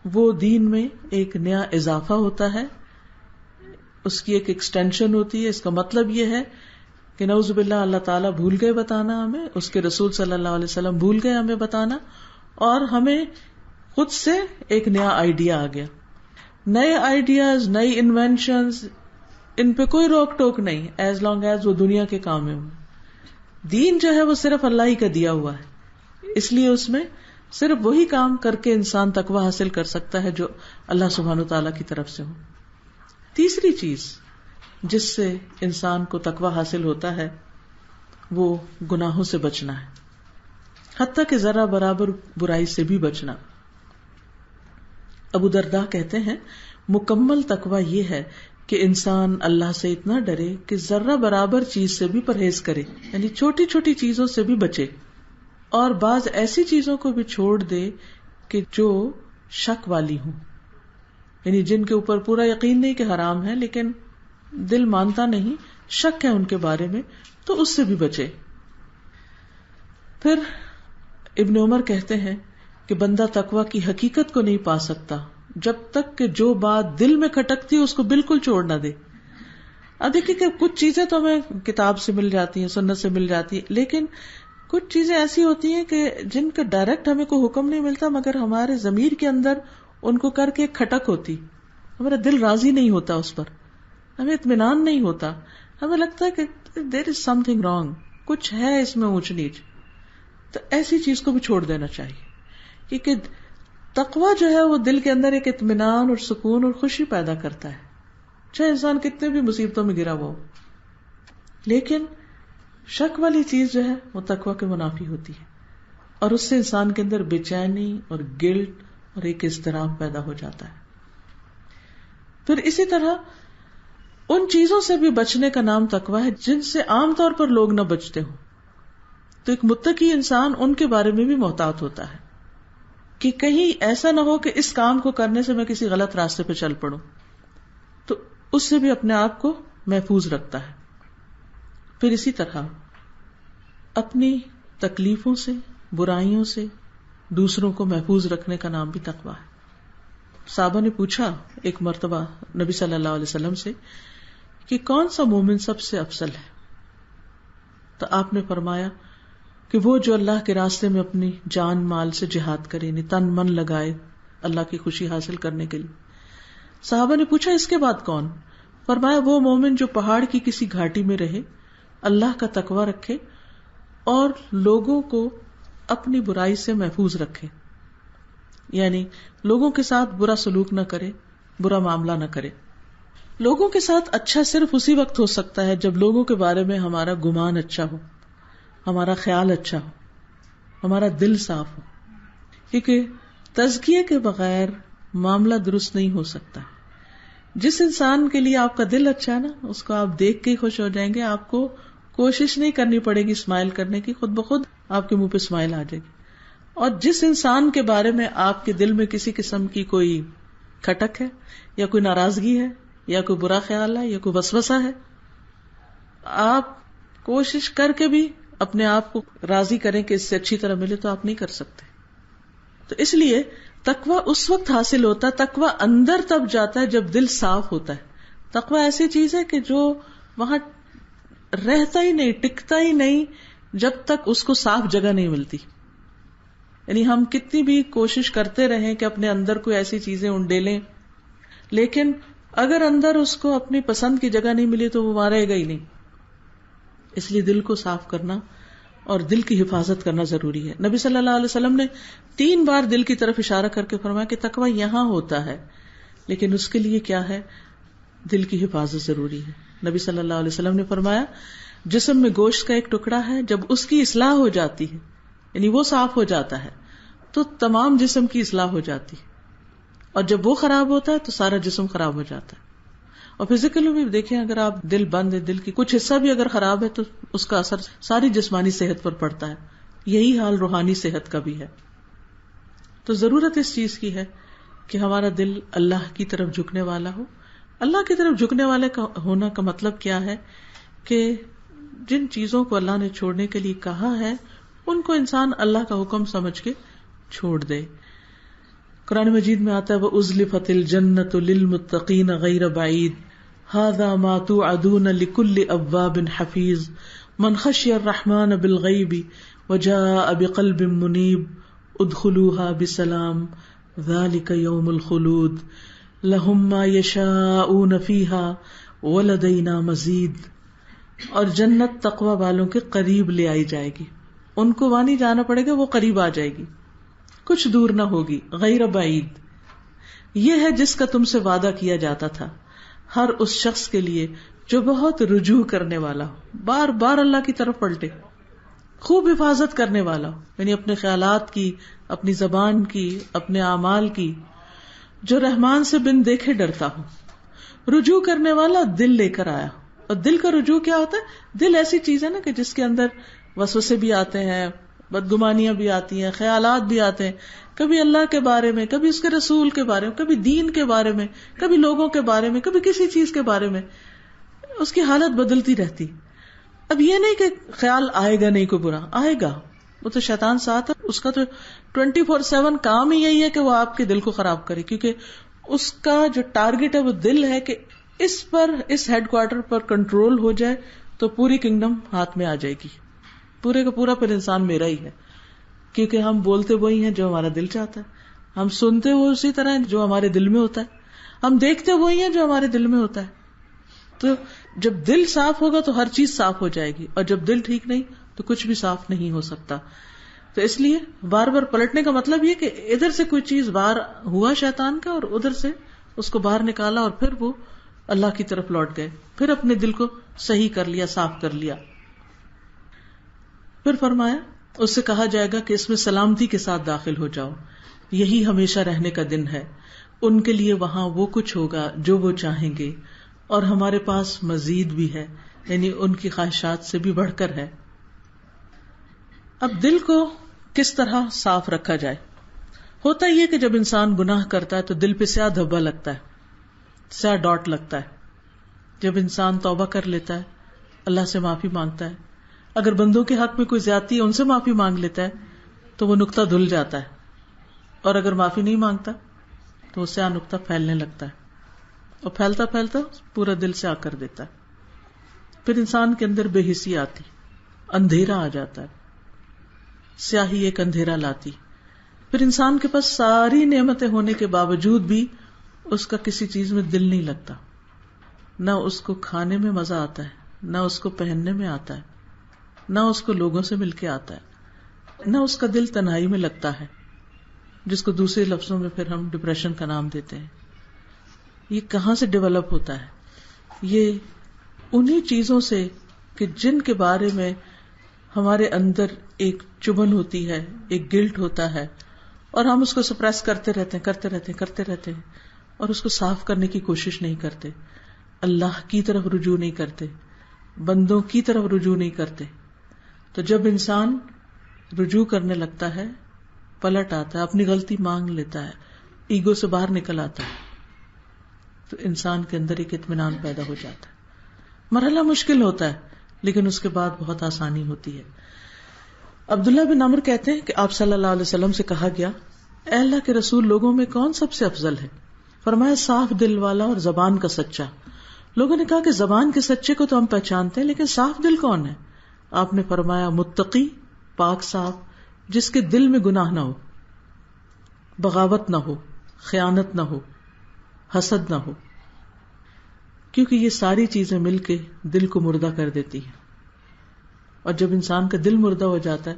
وہ دین میں ایک نیا اضافہ ہوتا ہے، اس کی ایک ایکسٹینشن ہوتی ہے۔ اس کا مطلب یہ ہے کہ نعوذ باللہ اللہ تعالیٰ بھول گئے بتانا ہمیں، اس کے رسول صلی اللہ علیہ وسلم بھول گئے ہمیں بتانا، اور ہمیں خود سے ایک نیا آئیڈیا آ گیا۔ نئے آئیڈیاز، نئی انوینشنز، ان پہ کوئی روک ٹوک نہیں ایز لانگ ایز وہ دنیا کے کام میں ہوں۔ دین جو ہے وہ صرف اللہ ہی کا دیا ہوا ہے، اس لیے اس میں صرف وہی کام کر کے انسان تقویٰ حاصل کر سکتا ہے جو اللہ سبحانہ تعالیٰ کی طرف سے ہو۔ تیسری چیز جس سے انسان کو تقویٰ حاصل ہوتا ہے وہ گناہوں سے بچنا ہے، حتیٰ کہ ذرا برابر برائی سے بھی بچنا۔ ابو درداء کہتے ہیں مکمل تقویٰ یہ ہے کہ انسان اللہ سے اتنا ڈرے کہ ذرہ برابر چیز سے بھی پرہیز کرے، یعنی چھوٹی چھوٹی چیزوں سے بھی بچے، اور بعض ایسی چیزوں کو بھی چھوڑ دے کہ جو شک والی ہوں، یعنی جن کے اوپر پورا یقین نہیں کہ حرام ہے لیکن دل مانتا نہیں، شک ہے ان کے بارے میں، تو اس سے بھی بچے۔ پھر ابن عمر کہتے ہیں کہ بندہ تقویٰ کی حقیقت کو نہیں پا سکتا جب تک کہ جو بات دل میں کھٹکتی ہے اس کو بالکل چھوڑ نہ دے، اب دیکھیے کہ کچھ چیزیں تو ہمیں کتاب سے مل جاتی ہیں، سنت سے مل جاتی ہیں، لیکن کچھ چیزیں ایسی ہوتی ہیں کہ جن کا ڈائریکٹ ہمیں کوئی حکم نہیں ملتا، مگر ہمارے ضمیر کے اندر ان کو کر کے ایک کھٹک ہوتی، ہمارا دل راضی نہیں ہوتا اس پر، ہمیں اطمینان نہیں ہوتا، ہمیں لگتا ہے کہ دیر از سم تھنگ رانگ، کچھ ہے اس میں اونچ نیچ. تو ایسی چیز کو بھی چھوڑ دینا چاہیے، کیونکہ تقویٰ جو ہے وہ دل کے اندر ایک اطمینان اور سکون اور خوشی پیدا کرتا ہے، چاہے انسان کتنے بھی مصیبتوں میں گرا ہوا ہو. لیکن شک والی چیز جو ہے وہ تقویٰ کے منافی ہوتی ہے، اور اس سے انسان کے اندر بے چینی اور گلٹ اور ایک اضطراب پیدا ہو جاتا ہے. پھر اسی طرح ان چیزوں سے بھی بچنے کا نام تقویٰ ہے جن سے عام طور پر لوگ نہ بچتے ہوں. تو ایک متقی انسان ان کے بارے میں بھی محتاط ہوتا ہے کہ کہیں ایسا نہ ہو کہ اس کام کو کرنے سے میں کسی غلط راستے پہ چل پڑوں، تو اس سے بھی اپنے آپ کو محفوظ رکھتا ہے. پھر اسی طرح اپنی تکلیفوں سے، برائیوں سے دوسروں کو محفوظ رکھنے کا نام بھی تقویٰ ہے. صحابہ نے پوچھا ایک مرتبہ نبی صلی اللہ علیہ وسلم سے کہ کون سا مومن سب سے افضل ہے؟ تو آپ نے فرمایا کہ وہ جو اللہ کے راستے میں اپنی جان مال سے جہاد کرے، یعنی تن من لگائے اللہ کی خوشی حاصل کرنے کے لیے. صحابہ نے پوچھا اس کے بعد کون؟ فرمایا وہ مومن جو پہاڑ کی کسی گھاٹی میں رہے، اللہ کا تقویٰ رکھے اور لوگوں کو اپنی برائی سے محفوظ رکھے، یعنی لوگوں کے ساتھ برا سلوک نہ کرے، برا معاملہ نہ کرے. لوگوں کے ساتھ اچھا صرف اسی وقت ہو سکتا ہے جب لوگوں کے بارے میں ہمارا گمان اچھا ہو، ہمارا خیال اچھا ہو، ہمارا دل صاف ہو، کیونکہ تزکیے کے بغیر معاملہ درست نہیں ہو سکتا. جس انسان کے لیے آپ کا دل اچھا ہے نا، اس کو آپ دیکھ کے ہی خوش ہو جائیں گے، آپ کو کوشش نہیں کرنی پڑے گی اسمائل کرنے کی، خود بخود آپ کے منہ پہ اسمائل آ جائے گی. اور جس انسان کے بارے میں آپ کے دل میں کسی قسم کی کوئی کھٹک ہے یا کوئی ناراضگی ہے یا کوئی برا خیال ہے یا کوئی وسوسہ ہے، آپ کوشش کر کے بھی اپنے آپ کو راضی کریں کہ اس سے اچھی طرح ملے تو آپ نہیں کر سکتے. تو اس لیے تقویٰ اس وقت حاصل ہوتا ہے، تقویٰ اندر تب جاتا ہے جب دل صاف ہوتا ہے. تقویٰ ایسی چیز ہے کہ جو وہاں رہتا ہی نہیں، ٹکتا ہی نہیں جب تک اس کو صاف جگہ نہیں ملتی. یعنی ہم کتنی بھی کوشش کرتے رہیں کہ اپنے اندر کوئی ایسی چیزیں انڈیلیں، لیکن اگر اندر اس کو اپنی پسند کی جگہ نہیں ملی تو وہ وہاں رہے گا ہی نہیں. اس لیے دل کو صاف کرنا اور دل کی حفاظت کرنا ضروری ہے. نبی صلی اللہ علیہ وسلم نے 3 بار دل کی طرف اشارہ کر کے فرمایا کہ تقویٰ یہاں ہوتا ہے، لیکن اس کے لیے کیا ہے؟ دل کی حفاظت ضروری ہے. نبی صلی اللہ علیہ وسلم نے فرمایا جسم میں گوشت کا ایک ٹکڑا ہے، جب اس کی اصلاح ہو جاتی ہے، یعنی وہ صاف ہو جاتا ہے، تو تمام جسم کی اصلاح ہو جاتی ہے، اور جب وہ خراب ہوتا ہے تو سارا جسم خراب ہو جاتا ہے. اور فزیکلی بھی دیکھیں، اگر آپ دل بند ہے، دل کی کچھ حصہ بھی اگر خراب ہے تو اس کا اثر ساری جسمانی صحت پر پڑتا ہے. یہی حال روحانی صحت کا بھی ہے. تو ضرورت اس چیز کی ہے کہ ہمارا دل اللہ کی طرف جھکنے والا ہو. اللہ کی طرف جھکنے والے کا ہونا کا مطلب کیا ہے؟ کہ جن چیزوں کو اللہ نے چھوڑنے کے لیے کہا ہے ان کو انسان اللہ کا حکم سمجھ کے چھوڑ دے. قرآن مجید میں آتا ہے وَأُزْلِفَتِ الْجَنَّةُ لِلْمُتَّقِينَ غَيْرَ بَعِيدٍ هَذَا مَا تُوعَدُونَ لِكُلِّ أَوَّابٍ حَفِيظٍ مَنْ خَشِيَ الرَّحْمَنَ بِالْغَيْبِ وَجَاءَ بِقَلْبٍ مُنِيبٍ ادْخُلُوهَا بِسَلَامٍ ذَلِكَ يَوْمُ الْخُلُودِ لَهُمْ مَا يَشَاءُونَ فِيهَا وَلَدَيْنَا مَزِيدٌ. اور جنت تقوی والوں کے قریب لے آئی جائے گی، ان کو وہاں نہیں جانا پڑے گا، وہ قریب آ جائے گی، کچھ دور نہ ہوگی. غیر بعید یہ ہے جس کا تم سے وعدہ کیا جاتا تھا، ہر اس شخص کے لیے جو بہت رجوع کرنے والا ہو، بار بار اللہ کی طرف پلٹے، خوب حفاظت کرنے والا ہو، یعنی اپنے خیالات کی، اپنی زبان کی، اپنے اعمال کی، جو رحمان سے بن دیکھے ڈرتا ہو. رجوع کرنے والا دل لے کر آیا. اور دل کا رجوع کیا ہوتا ہے؟ دل ایسی چیز ہے نا کہ جس کے اندر وسوسے بھی آتے ہیں، بدگمانیاں بھی آتی ہیں، خیالات بھی آتے ہیں، کبھی اللہ کے بارے میں، کبھی اس کے رسول کے بارے میں، کبھی دین کے بارے میں، کبھی لوگوں کے بارے میں، کبھی کسی چیز کے بارے میں. اس کی حالت بدلتی رہتی. اب یہ نہیں کہ خیال آئے گا نہیں کوئی برا، آئے گا، وہ تو شیطان ساتھ ہے، اس کا تو 24/7 کام ہی یہی ہے کہ وہ آپ کے دل کو خراب کرے، کیونکہ اس کا جو ٹارگٹ ہے وہ دل ہے کہ اس پر, اس ہیڈ کوارٹر پر کنٹرول ہو جائے تو پوری کنگڈم ہاتھ میں آ جائے گی. پورے کا پورا پھر انسان میرا ہی ہے, کیونکہ ہم بولتے وہی ہیں جو ہمارا دل چاہتا ہے, ہم سنتے وہ اسی طرح ہیں جو ہمارے دل میں ہوتا ہے, ہم دیکھتے وہی ہیں جو ہمارے دل میں ہوتا ہے. تو جب دل صاف ہوگا تو ہر چیز صاف ہو جائے گی, اور جب دل ٹھیک نہیں تو کچھ بھی صاف نہیں ہو سکتا. تو اس لیے بار بار پلٹنے کا مطلب یہ کہ ادھر سے کوئی چیز باہر ہوا شیطان کا, اور ادھر سے اس کو باہر نکالا, اور پھر وہ اللہ کی طرف لوٹ گئے, پھر اپنے دل کو صحیح کر لیا, صاف کر لیا. پھر فرمایا اس سے کہا جائے گا کہ اس میں سلامتی کے ساتھ داخل ہو جاؤ, یہی ہمیشہ رہنے کا دن ہے, ان کے لیے وہاں وہ کچھ ہوگا جو وہ چاہیں گے, اور ہمارے پاس مزید بھی ہے, یعنی ان کی خواہشات سے بھی بڑھ کر ہے. اب دل کو کس طرح صاف رکھا جائے؟ ہوتا یہ کہ جب انسان گناہ کرتا ہے تو دل پہ سیاہ دھبا لگتا ہے, سیاہ ڈاٹ لگتا ہے. جب انسان توبہ کر لیتا ہے, اللہ سے معافی مانگتا ہے, اگر بندوں کے حق میں کوئی زیادتی ہے ان سے معافی مانگ لیتا ہے تو وہ نقطہ دھل جاتا ہے, اور اگر معافی نہیں مانگتا تو وہ سیاہ نقطہ پھیلنے لگتا ہے, اور پھیلتا پھیلتا پورا دل سے آ کر دیتا ہے. پھر انسان کے اندر بے حسی آتی, اندھیرا آ جاتا ہے, سیاہی ایک اندھیرا لاتی. پھر انسان کے پاس ساری نعمتیں ہونے کے باوجود بھی اس کا کسی چیز میں دل نہیں لگتا, نہ اس کو کھانے میں مزہ آتا ہے, نہ اس کو پہننے میں آتا ہے, نہ اس کو لوگوں سے مل کے آتا ہے, نہ اس کا دل تنہائی میں لگتا ہے, جس کو دوسرے لفظوں میں پھر ہم ڈپریشن کا نام دیتے ہیں. یہ کہاں سے ڈیولپ ہوتا ہے؟ یہ انہی چیزوں سے کہ جن کے بارے میں ہمارے اندر ایک چبھن ہوتی ہے, ایک گلٹ ہوتا ہے, اور ہم اس کو سپریس کرتے رہتے ہیں اور اس کو صاف کرنے کی کوشش نہیں کرتے, اللہ کی طرف رجوع نہیں کرتے, بندوں کی طرف رجوع نہیں کرتے. تو جب انسان رجوع کرنے لگتا ہے, پلٹ آتا ہے, اپنی غلطی مانگ لیتا ہے, ایگو سے باہر نکل آتا ہے, تو انسان کے اندر ایک اطمینان پیدا ہو جاتا ہے. مرحلہ مشکل ہوتا ہے لیکن اس کے بعد بہت آسانی ہوتی ہے. عبداللہ بن عمر کہتے ہیں کہ آپ صلی اللہ علیہ وسلم سے کہا گیا, اے اللہ کے رسول, لوگوں میں کون سب سے افضل ہے؟ فرمایا, صاف دل والا اور زبان کا سچا. لوگوں نے کہا کہ زبان کے سچے کو تو ہم پہچانتے ہیں, لیکن صاف دل کون ہے؟ آپ نے فرمایا, متقی, پاک صاف, جس کے دل میں گناہ نہ ہو, بغاوت نہ ہو, خیانت نہ ہو, حسد نہ ہو, کیونکہ یہ ساری چیزیں مل کے دل کو مردہ کر دیتی ہیں. اور جب انسان کا دل مردہ ہو جاتا ہے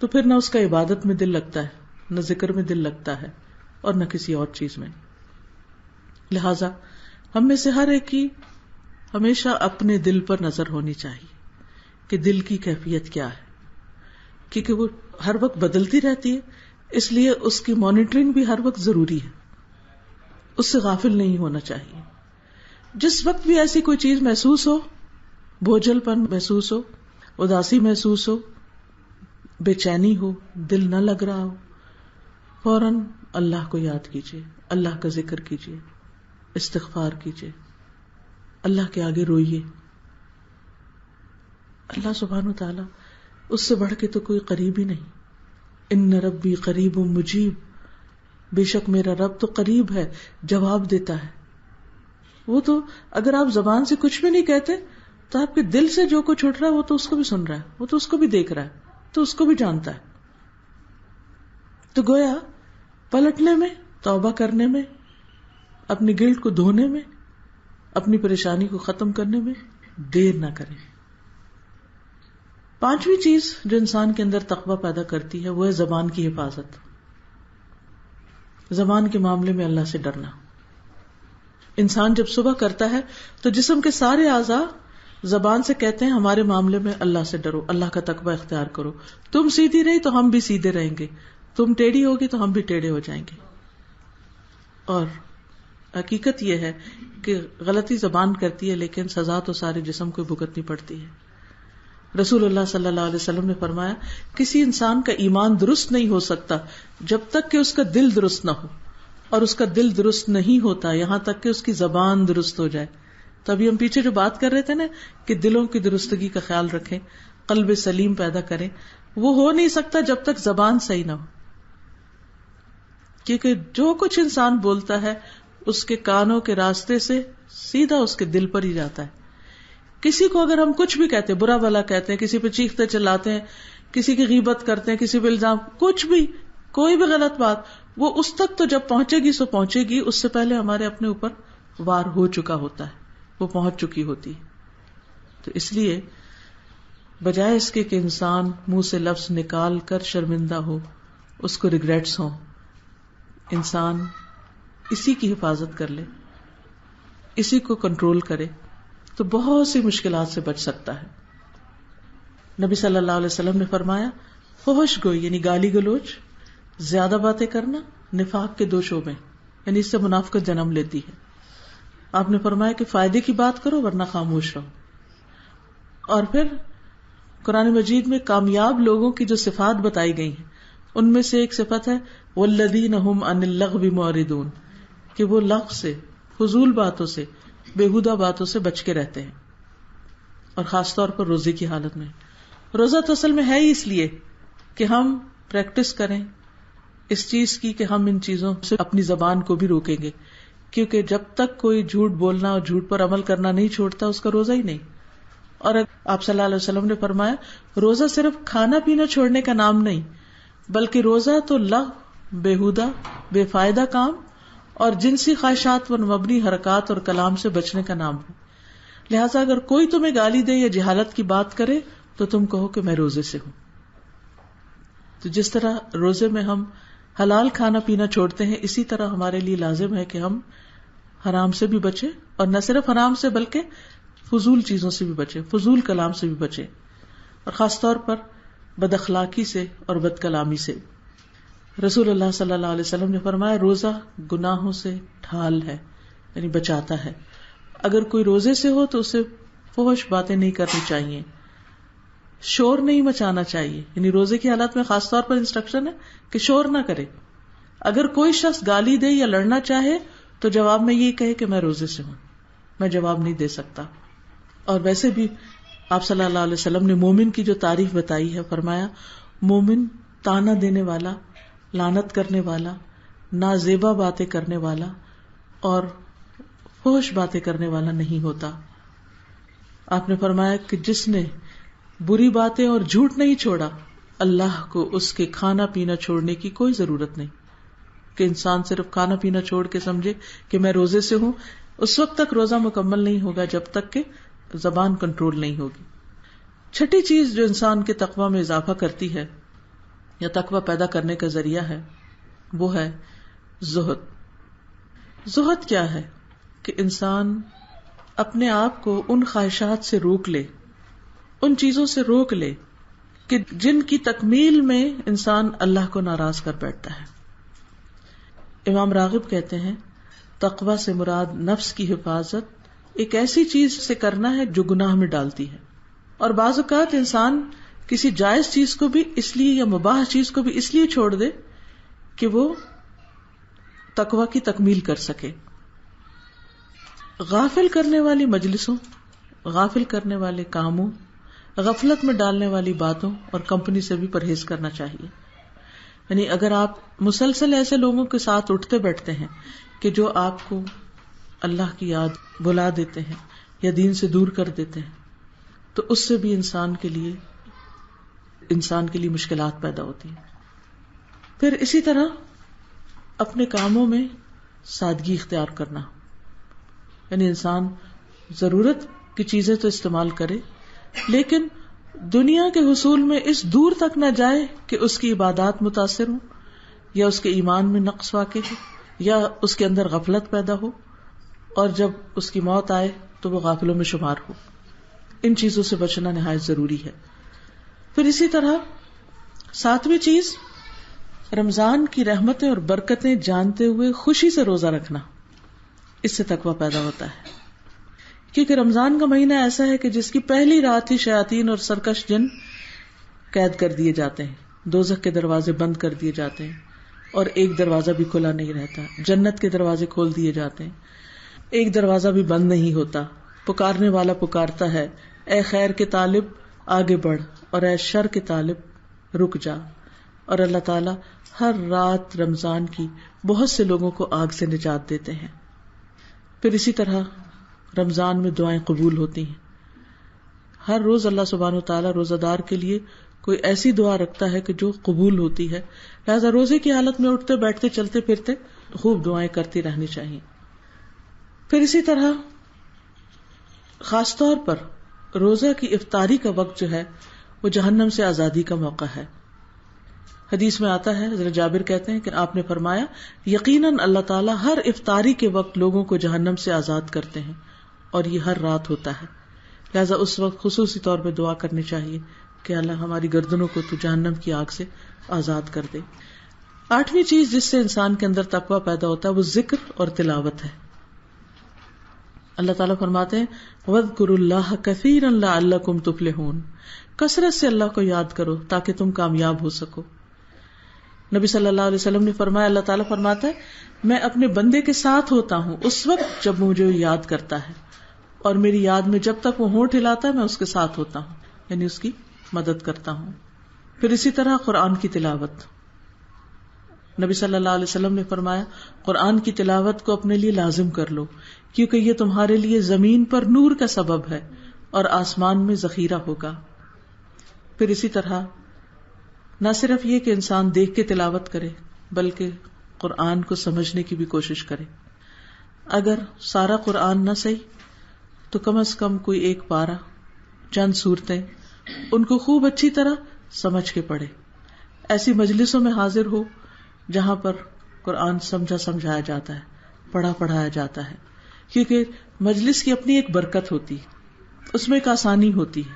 تو پھر نہ اس کا عبادت میں دل لگتا ہے, نہ ذکر میں دل لگتا ہے, اور نہ کسی اور چیز میں. لہذا ہم میں سے ہر ایک کی ہمیشہ اپنے دل پر نظر ہونی چاہیے کہ دل کی کیفیت کیا ہے, کیونکہ وہ ہر وقت بدلتی رہتی ہے, اس لیے اس کی مانیٹرنگ بھی ہر وقت ضروری ہے, اس سے غافل نہیں ہونا چاہیے. جس وقت بھی ایسی کوئی چیز محسوس ہو, بوجھل پن محسوس ہو, اداسی محسوس ہو, بے چینی ہو, دل نہ لگ رہا ہو, فوراً اللہ کو یاد کیجیے, اللہ کا ذکر کیجیے, استغفار کیجیے, اللہ کے آگے روئیے. اللہ سبحانہ وتعالی اس سے بڑھ کے تو کوئی قریب ہی نہیں. ان ربی قریب مجیب, بے شک میرا رب تو قریب ہے, جواب دیتا ہے. وہ تو اگر آپ زبان سے کچھ بھی نہیں کہتے تو آپ کے دل سے جو کچھ اٹھ رہا ہے وہ تو اس کو بھی سن رہا ہے, وہ تو اس کو بھی دیکھ رہا ہے, تو اس کو بھی جانتا ہے. تو گویا پلٹنے میں, توبہ کرنے میں, اپنی گلٹ کو دھونے میں, اپنی پریشانی کو ختم کرنے میں دیر نہ کریں. پانچویں چیز جو انسان کے اندر تقویٰ پیدا کرتی ہے وہ ہے زبان کی حفاظت. زبان کے معاملے میں اللہ سے ڈرنا. انسان جب صبح کرتا ہے تو جسم کے سارے اعضاء زبان سے کہتے ہیں ہمارے معاملے میں اللہ سے ڈرو, اللہ کا تقویٰ اختیار کرو. تم سیدھی رہی تو ہم بھی سیدھے رہیں گے, تم ٹیڑھی ہوگی تو ہم بھی ٹیڑھے ہو جائیں گے. اور حقیقت یہ ہے کہ غلطی زبان کرتی ہے لیکن سزا تو سارے جسم کو بھگتنی پڑتی ہے. رسول اللہ صلی اللہ علیہ وسلم نے فرمایا, کسی انسان کا ایمان درست نہیں ہو سکتا جب تک کہ اس کا دل درست نہ ہو, اور اس کا دل درست نہیں ہوتا یہاں تک کہ اس کی زبان درست ہو جائے. تو ابھی ہم پیچھے جو بات کر رہے تھے نا کہ دلوں کی درستگی کا خیال رکھیں, قلب سلیم پیدا کریں, وہ ہو نہیں سکتا جب تک زبان صحیح نہ ہو. کیونکہ جو کچھ انسان بولتا ہے اس کے کانوں کے راستے سے سیدھا اس کے دل پر ہی جاتا ہے. کسی کو اگر ہم کچھ بھی کہتے ہیں، برا بھلا کہتے ہیں، کسی پہ چیختے چلاتے ہیں، کسی کی غیبت کرتے ہیں، کسی پہ الزام، کچھ بھی، کوئی بھی غلط بات، وہ اس تک تو جب پہنچے گی سو پہنچے گی، اس سے پہلے ہمارے اپنے اوپر وار ہو چکا ہوتا ہے، وہ پہنچ چکی ہوتی ہے. تو اس لیے بجائے اس کے کہ انسان منہ سے لفظ نکال کر شرمندہ ہو، اس کو ریگریٹس ہوں، انسان اسی کی حفاظت کر لے، اسی کو کنٹرول کرے تو بہت سی مشکلات سے بچ سکتا ہے. نبی صلی اللہ علیہ وسلم نے فرمایا فحش گوئی یعنی گالی گلوچ، زیادہ باتیں کرنا نفاق کے 2 شعبے، یعنی اس سے منافقت جنم لیتی ہے. آپ نے فرمایا کہ فائدے کی بات کرو ورنہ خاموش رہو. اور پھر قرآن مجید میں کامیاب لوگوں کی جو صفات بتائی گئی ہیں ان میں سے ایک صفت ہے والذین هم عن اللغو معرضون، کہ وہ لغو سے، فضول باتوں سے، بیہودہ باتوں سے بچ کے رہتے ہیں. اور خاص طور پر روزے کی حالت میں. روزہ تو اصل میں ہے ہی اس لیے کہ ہم پریکٹس کریں اس چیز کی کہ ہم ان چیزوں سے اپنی زبان کو بھی روکیں گے، کیونکہ جب تک کوئی جھوٹ بولنا اور جھوٹ پر عمل کرنا نہیں چھوڑتا اس کا روزہ ہی نہیں. اور آپ صلی اللہ علیہ وسلم نے فرمایا روزہ صرف کھانا پینا چھوڑنے کا نام نہیں، بلکہ روزہ تو لغو، بیہودہ، بے فائدہ کام اور جنسی خواہشات پر مبنی حرکات اور کلام سے بچنے کا نام ہے. لہٰذا اگر کوئی تمہیں گالی دے یا جہالت کی بات کرے تو تم کہو کہ میں روزے سے ہوں. تو جس طرح روزے میں ہم حلال کھانا پینا چھوڑتے ہیں، اسی طرح ہمارے لیے لازم ہے کہ ہم حرام سے بھی بچیں، اور نہ صرف حرام سے بلکہ فضول چیزوں سے بھی بچیں، فضول کلام سے بھی بچیں، اور خاص طور پر بد اخلاقی سے اور بد کلامی سے. رسول اللہ صلی اللہ علیہ وسلم نے فرمایا روزہ گناہوں سے ڈھال ہے، یعنی بچاتا ہے. اگر کوئی روزے سے ہو تو اسے فحش باتیں نہیں کرنی چاہیے، شور نہیں مچانا چاہیے، یعنی روزے کی حالت میں خاص طور پر انسٹرکشن ہے کہ شور نہ کرے. اگر کوئی شخص گالی دے یا لڑنا چاہے تو جواب میں یہ کہے کہ میں روزے سے ہوں، میں جواب نہیں دے سکتا. اور ویسے بھی آپ صلی اللہ علیہ وسلم نے مومن کی جو تعریف بتائی ہے، فرمایا مومن تانا دینے والا، لعنت کرنے والا، نازیبا باتیں کرنے والا اور فحش باتیں کرنے والا نہیں ہوتا. آپ نے فرمایا کہ جس نے بری باتیں اور جھوٹ نہیں چھوڑا، اللہ کو اس کے کھانا پینا چھوڑنے کی کوئی ضرورت نہیں. کہ انسان صرف کھانا پینا چھوڑ کے سمجھے کہ میں روزے سے ہوں، اس وقت تک روزہ مکمل نہیں ہوگا جب تک کہ زبان کنٹرول نہیں ہوگی. چھٹی چیز جو انسان کے تقوی میں اضافہ کرتی ہے یا تقوی پیدا کرنے کا ذریعہ ہے وہ ہے زہد. زہد کیا ہے؟ کہ انسان اپنے آپ کو ان خواہشات سے روک لے، ان چیزوں سے روک لے کہ جن کی تکمیل میں انسان اللہ کو ناراض کر بیٹھتا ہے. امام راغب کہتے ہیں تقوی سے مراد نفس کی حفاظت ایک ایسی چیز سے کرنا ہے جو گناہ میں ڈالتی ہے. اور بعض اوقات انسان کسی جائز چیز کو بھی اس لیے یا مباح چیز کو بھی اس لیے چھوڑ دے کہ وہ تقوی کی تکمیل کر سکے. غافل کرنے والی مجلسوں، غافل کرنے والے کاموں، غفلت میں ڈالنے والی باتوں اور کمپنی سے بھی پرہیز کرنا چاہیے. یعنی اگر آپ مسلسل ایسے لوگوں کے ساتھ اٹھتے بیٹھتے ہیں کہ جو آپ کو اللہ کی یاد بلا دیتے ہیں یا دین سے دور کر دیتے ہیں، تو اس سے بھی انسان کے لیے مشکلات پیدا ہوتی ہیں. پھر اسی طرح اپنے کاموں میں سادگی اختیار کرنا، یعنی انسان ضرورت کی چیزیں تو استعمال کرے لیکن دنیا کے حصول میں اس دور تک نہ جائے کہ اس کی عبادات متاثر ہوں یا اس کے ایمان میں نقص واقع ہو یا اس کے اندر غفلت پیدا ہو، اور جب اس کی موت آئے تو وہ غافلوں میں شمار ہو. ان چیزوں سے بچنا نہایت ضروری ہے. پھر اسی طرح 7ویں چیز رمضان کی رحمتیں اور برکتیں جانتے ہوئے خوشی سے روزہ رکھنا. اس سے تقویٰ پیدا ہوتا ہے، کیونکہ رمضان کا مہینہ ایسا ہے کہ جس کی پہلی رات ہی شیاطین اور سرکش جن قید کر دیے جاتے ہیں، دوزخ کے دروازے بند کر دیے جاتے ہیں اور ایک دروازہ بھی کھلا نہیں رہتا. جنت کے دروازے کھول دیے جاتے ہیں، ایک دروازہ بھی بند نہیں ہوتا. پکارنے والا پکارتا ہے، اے خیر کے طالب آگے بڑھ اور اے شر کے طالب رک جا. اور اللہ تعالیٰ ہر رات رمضان کی بہت سے لوگوں کو آگ سے نجات دیتے ہیں. پھر اسی طرح رمضان میں دعائیں قبول ہوتی ہیں. ہر روز اللہ سبحانہ وتعالی روزہ دار کے لیے کوئی ایسی دعا رکھتا ہے کہ جو قبول ہوتی ہے. لہذا روزے کی حالت میں اٹھتے بیٹھتے چلتے پھرتے خوب دعائیں کرتی رہنی چاہیے. پھر اسی طرح خاص طور پر روزہ کی افطاری کا وقت جو ہے وہ جہنم سے آزادی کا موقع ہے. حدیث میں آتا ہے، حضرت جابر کہتے ہیں کہ آپ نے فرمایا یقیناً اللہ تعالیٰ ہر افطاری کے وقت لوگوں کو جہنم سے آزاد کرتے ہیں اور یہ ہر رات ہوتا ہے. لہذا اس وقت خصوصی طور پہ دعا کرنی چاہیے کہ اللہ ہماری گردنوں کو تو جہنم کی آگ سے آزاد کر دے. 8ویں چیز جس سے انسان کے اندر تقویٰ پیدا ہوتا ہے وہ ذکر اور تلاوت ہے. اللہ تعالیٰ فرماتے ہیں وَاذْكُرُوا اللَّهَ كَثِيرًا لَعَلَّكُمْ تُفْلِحُونَ، کثرت سے اللہ کو یاد کرو تاکہ تم کامیاب ہو سکو. نبی صلی اللہ علیہ وسلم نے فرمایا، اللہ تعالیٰ فرماتا ہے میں اپنے بندے کے ساتھ ہوتا ہوں اس وقت جب مجھے یاد کرتا ہے، اور میری یاد میں جب تک وہ ہونٹ ہلاتا ہے میں اس کے ساتھ ہوتا ہوں، یعنی اس کی مدد کرتا ہوں. پھر اسی طرح قرآن کی تلاوت، نبی صلی اللہ علیہ وسلم نے فرمایا قرآن کی تلاوت کو اپنے لیے لازم کر لو کیونکہ یہ تمہارے لیے زمین پر نور کا سبب ہے اور آسمان میں ذخیرہ ہوگا. پھر اسی طرح نہ صرف یہ کہ انسان دیکھ کے تلاوت کرے بلکہ قرآن کو سمجھنے کی بھی کوشش کرے. اگر سارا قرآن نہ صحیح تو کم از کم کوئی ایک پارہ، چند صورتیں ان کو خوب اچھی طرح سمجھ کے پڑھے. ایسی مجلسوں میں حاضر ہو جہاں پر قرآن سمجھایا جاتا ہے، پڑھایا جاتا ہے، کیونکہ مجلس کی اپنی ایک برکت ہوتی ہے، اس میں ایک آسانی ہوتی ہے،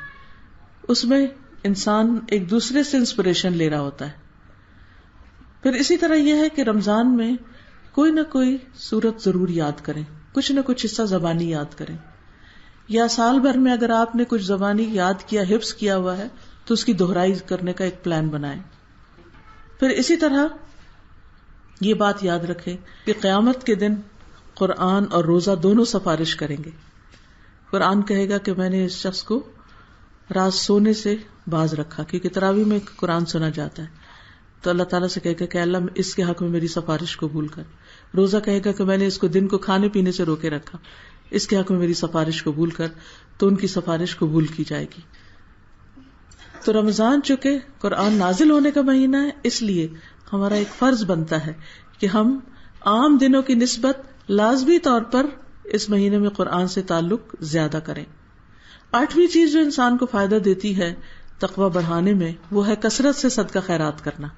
اس میں انسان ایک دوسرے سے انسپریشن لے رہا ہوتا ہے. پھر اسی طرح یہ ہے کہ رمضان میں کوئی نہ کوئی سورت ضرور یاد کریں، کچھ نہ کچھ حصہ زبانی یاد کریں، یا سال بھر میں اگر آپ نے کچھ زبانی یاد کیا، حفظ کیا ہوا ہے تو اس کی دہرائی کرنے کا ایک پلان بنائیں. پھر اسی طرح یہ بات یاد رکھیں کہ قیامت کے دن قرآن اور روزہ دونوں سفارش کریں گے. قرآن کہے گا کہ میں نے اس شخص کو رات سونے سے باز رکھا، کیونکہ تراویح میں قرآن سنا جاتا ہے، تو اللہ تعالیٰ سے کہے گا کہ اللہ اس کے حق میں میری سفارش قبول کر. روزہ کہے گا کہ میں نے اس کو دن کو کھانے پینے سے روکے رکھا، اس کے حق میں میری سفارش قبول کر، تو ان کی سفارش قبول کی جائے گی. تو رمضان چونکہ قرآن نازل ہونے کا مہینہ ہے، اس لیے ہمارا ایک فرض بنتا ہے کہ ہم عام دنوں کی نسبت لازمی طور پر اس مہینے میں قرآن سے تعلق زیادہ کریں. 8ویں چیز جو انسان کو فائدہ دیتی ہے تقویٰ بڑھانے میں وہ ہے کثرت سے صدقہ خیرات کرنا.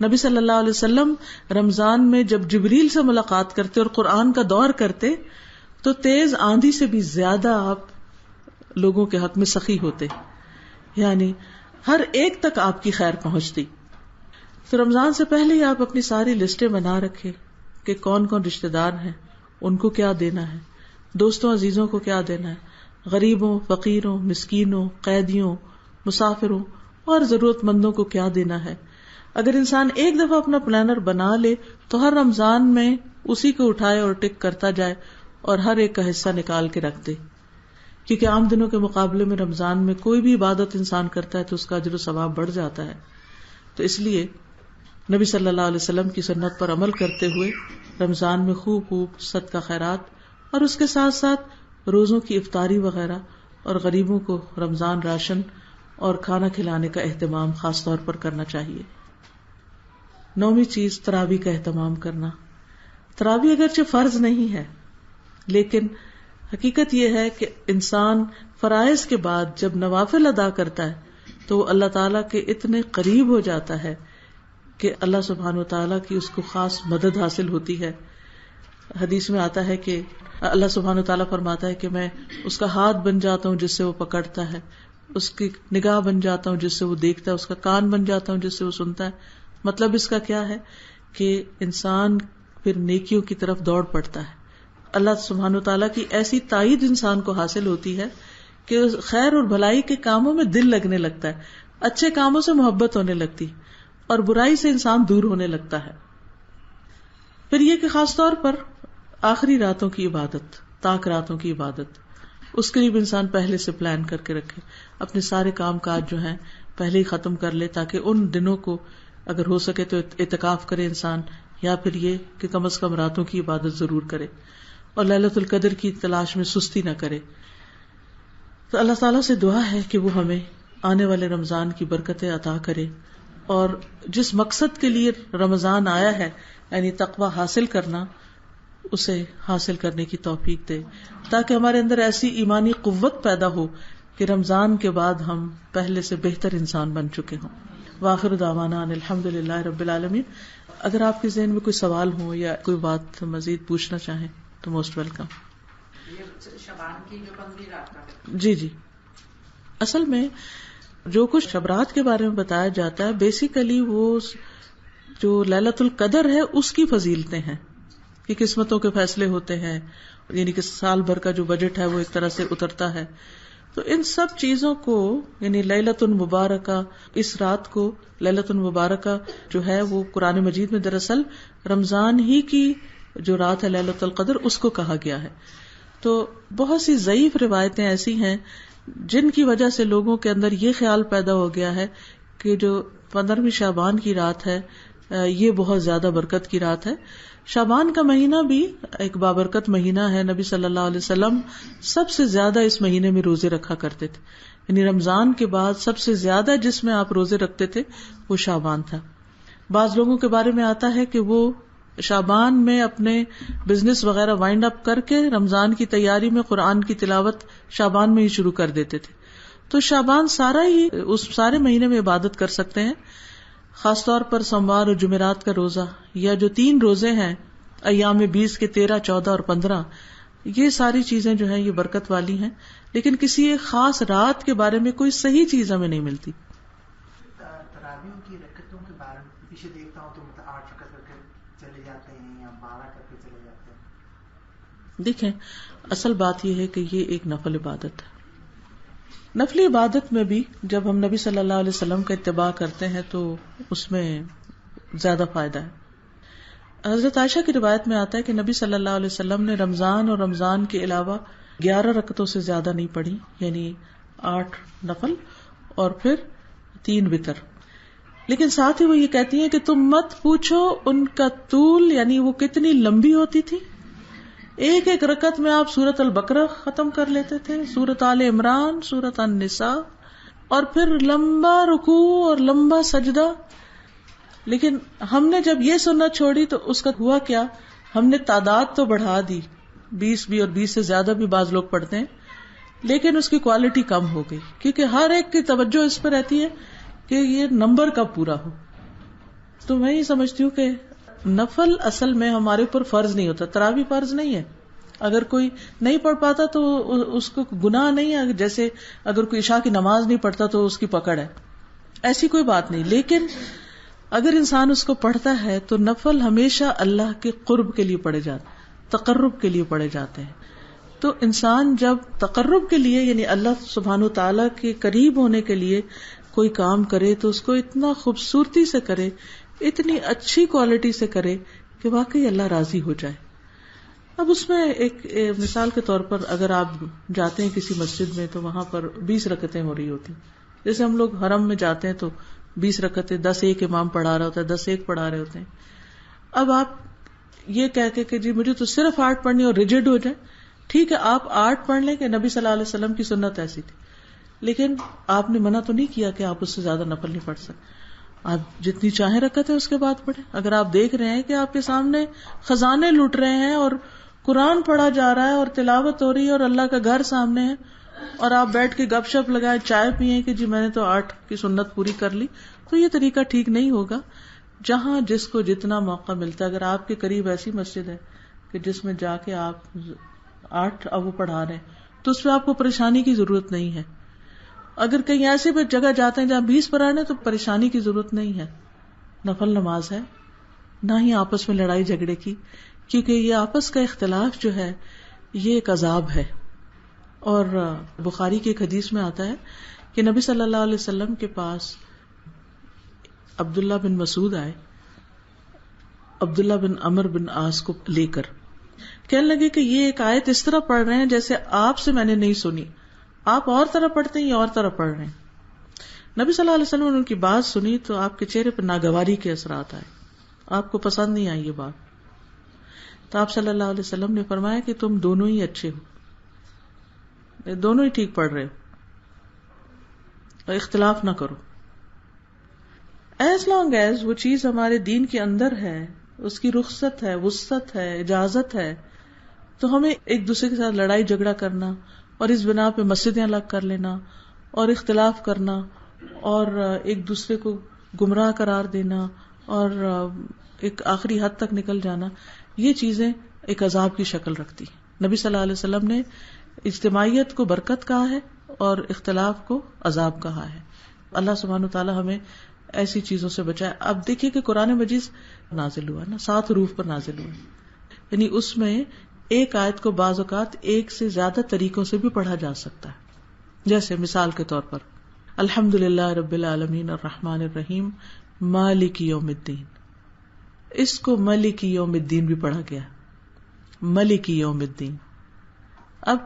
نبی صلی اللہ علیہ وسلم رمضان میں جب جبریل سے ملاقات کرتے اور قرآن کا دور کرتے تو تیز آندھی سے بھی زیادہ آپ لوگوں کے حق میں سخی ہوتے، یعنی ہر ایک تک آپ کی خیر پہنچتی. تو رمضان سے پہلے ہی آپ اپنی ساری لسٹیں بنا رکھے کہ کون کون رشتہ دار ہیں، ان کو کیا دینا ہے، دوستوں عزیزوں کو کیا دینا ہے، غریبوں، فقیروں، مسکینوں، قیدیوں، مسافروں اور ضرورت مندوں کو کیا دینا ہے. اگر انسان ایک دفعہ اپنا پلانر بنا لے تو ہر رمضان میں اسی کو اٹھائے اور ٹک کرتا جائے اور ہر ایک کا حصہ نکال کے رکھ دے، کیونکہ عام دنوں کے مقابلے میں رمضان میں کوئی بھی عبادت انسان کرتا ہے تو اس کا اجر و ثواب بڑھ جاتا ہے. تو اس لیے نبی صلی اللہ علیہ وسلم کی سنت پر عمل کرتے ہوئے رمضان میں خوب صدقہ خیرات اور اس کے ساتھ ساتھ روزوں کی افطاری وغیرہ اور غریبوں کو رمضان راشن اور کھانا کھلانے کا اہتمام خاص طور پر کرنا چاہیے. 9ویں چیز تراویح کا اہتمام کرنا. تراویح اگرچہ فرض نہیں ہے لیکن حقیقت یہ ہے کہ انسان فرائض کے بعد جب نوافل ادا کرتا ہے تو وہ اللہ تعالیٰ کے اتنے قریب ہو جاتا ہے کہ اللہ سبحانہ وتعالیٰ کی اس کو خاص مدد حاصل ہوتی ہے. حدیث میں آتا ہے کہ اللہ سبحانہ وتعالیٰ فرماتا ہے کہ میں اس کا ہاتھ بن جاتا ہوں جس سے وہ پکڑتا ہے، اس کی نگاہ بن جاتا ہوں جس سے وہ دیکھتا ہے، اس کا کان بن جاتا ہوں جس سے وہ سنتا ہے. مطلب اس کا کیا ہے کہ انسان پھر نیکیوں کی طرف دوڑ پڑتا ہے. اللہ سبحانہ وتعالیٰ کی ایسی تائید انسان کو حاصل ہوتی ہے کہ خیر اور بھلائی کے کاموں میں دل لگنے لگتا ہے، اچھے کاموں سے محبت ہونے لگتی اور برائی سے انسان دور ہونے لگتا ہے. پھر یہ کہ خاص طور پر آخری راتوں کی عبادت، تاک راتوں کی عبادت، اس کے لیے بھی انسان پہلے سے پلان کر کے رکھے، اپنے سارے کام کاج جو ہیں پہلے ہی ختم کر لے تاکہ ان دنوں کو اگر ہو سکے تو اعتکاف کرے انسان، یا پھر یہ کہ کم از کم راتوں کی عبادت ضرور کرے. اور ليلۃ القدر کی تلاش میں سستی نہ کرے. تو اللہ تعالیٰ سے دعا ہے کہ وہ ہمیں آنے والے رمضان کی برکتیں عطا کرے اور جس مقصد کے لیے رمضان آیا ہے یعنی تقوی حاصل کرنا اسے حاصل کرنے کی توفیق دے تاکہ ہمارے اندر ایسی ایمانی قوت پیدا ہو کہ رمضان کے بعد ہم پہلے سے بہتر انسان بن چکے ہوں. وآخر دعوانا ان الحمد للہ رب العالمین. اگر آپ کے ذہن میں کوئی سوال ہو یا کوئی بات مزید پوچھنا چاہیں تو موسٹ ویلکم. شعبان کی جو 15 رات کا جی اصل میں جو کچھ شبرات کے بارے میں بتایا جاتا ہے بیسیکلی وہ جو لیلۃ القدر ہے اس کی فضیلتیں ہیں کہ قسمتوں کے فیصلے ہوتے ہیں, یعنی کہ سال بھر کا جو بجٹ ہے وہ ایک طرح سے اترتا ہے. تو ان سب چیزوں کو یعنی لیلۃ المبارکہ, اس رات کو لیلۃ المبارکہ جو ہے وہ قرآن مجید میں دراصل رمضان ہی کی جو رات ہے لیلۃ القدر اس کو کہا گیا ہے. تو بہت سی ضعیف روایتیں ایسی ہیں جن کی وجہ سے لوگوں کے اندر یہ خیال پیدا ہو گیا ہے کہ جو 15ویں شعبان کی رات ہے یہ بہت زیادہ برکت کی رات ہے. شعبان کا مہینہ بھی ایک بابرکت مہینہ ہے. نبی صلی اللہ علیہ وسلم سب سے زیادہ اس مہینے میں روزے رکھا کرتے تھے, یعنی رمضان کے بعد سب سے زیادہ جس میں آپ روزے رکھتے تھے وہ شعبان تھا. بعض لوگوں کے بارے میں آتا ہے کہ وہ شعبان میں اپنے بزنس وغیرہ وائنڈ اپ کر کے رمضان کی تیاری میں قرآن کی تلاوت شعبان میں ہی شروع کر دیتے تھے. تو شعبان سارا ہی اس سارے مہینے میں عبادت کر سکتے ہیں, خاص طور پر سوموار اور جمعرات کا روزہ یا جو 3 روزے ہیں ایام 20 کے 13, 14 اور 15, یہ ساری چیزیں جو ہیں یہ برکت والی ہیں. لیکن کسی ایک خاص رات کے بارے میں کوئی صحیح چیز ہمیں نہیں ملتی. تراویح کی رکعتوں کے بارے میں پیچھے دیکھتا ہوں تو 8 رکعت کر کے چلے جاتے ہیں یا 12 کر کے چلے جاتے ہیں. دیکھیں اصل بات یہ ہے کہ یہ ایک نفل عبادت ہے. نفلی عبادت میں بھی جب ہم نبی صلی اللہ علیہ وسلم کا اتباع کرتے ہیں تو اس میں زیادہ فائدہ ہے. حضرت عائشہ کی روایت میں آتا ہے کہ نبی صلی اللہ علیہ وسلم نے رمضان اور رمضان کے علاوہ 11 رکعتوں سے زیادہ نہیں پڑھی, یعنی 8 نفل اور پھر 3 وتر. لیکن ساتھ ہی وہ یہ کہتی ہیں کہ تم مت پوچھو ان کا طول, یعنی وہ کتنی لمبی ہوتی تھی. ایک ایک رکعت میں آپ سورۃ البقرہ ختم کر لیتے تھے, سورۃ آل عمران, سورۃ النساء, اور پھر لمبا رکوع اور لمبا سجدہ. لیکن ہم نے جب یہ سنت چھوڑی تو اس کا ہوا کیا, ہم نے تعداد تو بڑھا دی, 20 بھی اور 20 سے زیادہ بھی بعض لوگ پڑھتے ہیں, لیکن اس کی کوالٹی کم ہو گئی کیونکہ ہر ایک کی توجہ اس پہ رہتی ہے کہ یہ نمبر کب پورا ہو. تو میں یہ سمجھتی ہوں کہ نفل اصل میں ہمارے اوپر فرض نہیں ہوتا. تراویح فرض نہیں ہے, اگر کوئی نہیں پڑھ پاتا تو اس کو گناہ نہیں ہے, جیسے اگر کوئی عشاء کی نماز نہیں پڑھتا تو اس کی پکڑ ہے, ایسی کوئی بات نہیں. لیکن اگر انسان اس کو پڑھتا ہے تو نفل ہمیشہ اللہ کے قرب کے لیے پڑھے جاتے, تقرب کے لیے پڑھے جاتے ہیں. تو انسان جب تقرب کے لیے یعنی اللہ سبحانہ تعالیٰ کے قریب ہونے کے لیے کوئی کام کرے تو اس کو اتنا خوبصورتی سے کرے, اتنی اچھی کوالٹی سے کرے کہ واقعی اللہ راضی ہو جائے. اب اس میں ایک مثال کے طور پر اگر آپ جاتے ہیں کسی مسجد میں تو وہاں پر 20 رکعتیں ہو رہی ہوتی, جیسے ہم لوگ حرم میں جاتے ہیں تو 20 رکعتیں 10 ایک امام پڑھا رہا ہوتا ہے, 10 ایک پڑھا رہے ہوتے ہیں. اب آپ یہ کہہ کے کہ جی مجھے تو صرف 8 پڑھنی اور ریجڈ ہو جائے, ٹھیک ہے آپ 8 پڑھ لیں کہ نبی صلی اللہ علیہ وسلم کی سنت ایسی تھی, لیکن آپ نے منع تو نہیں کیا کہ آپ اس سے زیادہ نفل نہیں پڑھ سکتے. آپ جتنی چاہیں رکعت ہے اس کے بعد پڑھیں. اگر آپ دیکھ رہے ہیں کہ آپ کے سامنے خزانے لوٹ رہے ہیں اور قرآن پڑھا جا رہا ہے اور تلاوت ہو رہی ہے اور اللہ کا گھر سامنے ہے اور آپ بیٹھ کے گپ شپ لگائیں, چائے پیئیں کہ جی میں نے تو 8 کی سنت پوری کر لی, تو یہ طریقہ ٹھیک نہیں ہوگا. جہاں جس کو جتنا موقع ملتا ہے, اگر آپ کے قریب ایسی مسجد ہے کہ جس میں جا کے آپ 8 اب وہ پڑھا رہے ہیں تو اس پہ آپ کو پریشانی کی ضرورت نہیں ہے. اگر کہیں ایسے پہ جگہ جاتے ہیں جہاں 20 پڑھانے تو پریشانی کی ضرورت نہیں ہے. نفل نماز ہے, نہ ہی آپس میں لڑائی جھگڑے کی, کیونکہ یہ آپس کا اختلاف جو ہے یہ ایک عذاب ہے. اور بخاری کی ایک حدیث میں آتا ہے کہ نبی صلی اللہ علیہ وسلم کے پاس عبداللہ بن مسعود آئے, عبداللہ بن عمر بن عاص کو لے کر, کہنے لگے کہ یہ ایک آیت اس طرح پڑھ رہے ہیں جیسے آپ سے میں نے نہیں سنی, آپ اور طرح پڑھتے ہیں یا اور طرح پڑھ رہے ہیں. نبی صلی اللہ علیہ وسلم نے ان کی بات سنی تو آپ کے چہرے پر ناگواری کے اثرات آئے, آپ کو پسند نہیں آئی یہ بات. تو آپ صلی اللہ علیہ وسلم نے فرمایا کہ تم دونوں ہی اچھے ہو، دونوں ہی ٹھیک پڑھ رہے ہو، اور اختلاف نہ کرو. ایز لانگ ایز وہ چیز ہمارے دین کے اندر ہے، اس کی رخصت ہے، وسعت ہے، اجازت ہے، تو ہمیں ایک دوسرے کے ساتھ لڑائی جھگڑا کرنا اور اس بنا پہ مسجدیں الگ کر لینا اور اختلاف کرنا اور ایک دوسرے کو گمراہ قرار دینا اور ایک آخری حد تک نکل جانا، یہ چیزیں ایک عذاب کی شکل رکھتی ہیں. نبی صلی اللہ علیہ وسلم نے اجتماعیت کو برکت کہا ہے اور اختلاف کو عذاب کہا ہے. اللہ سبحانہ وتعالی ہمیں ایسی چیزوں سے بچائے. اب دیکھیے کہ قرآن مجید نازل ہوا نا، 7 حروف پر نازل ہوا، یعنی اس میں ایک آیت کو بعض اوقات ایک سے زیادہ طریقوں سے بھی پڑھا جا سکتا ہے. جیسے مثال کے طور پر الحمدللہ رب العالمین الرحمن الرحیم مالک یوم الدین، اس کو ملک یوم الدین بھی پڑھا گیا، ملک یوم الدین. اب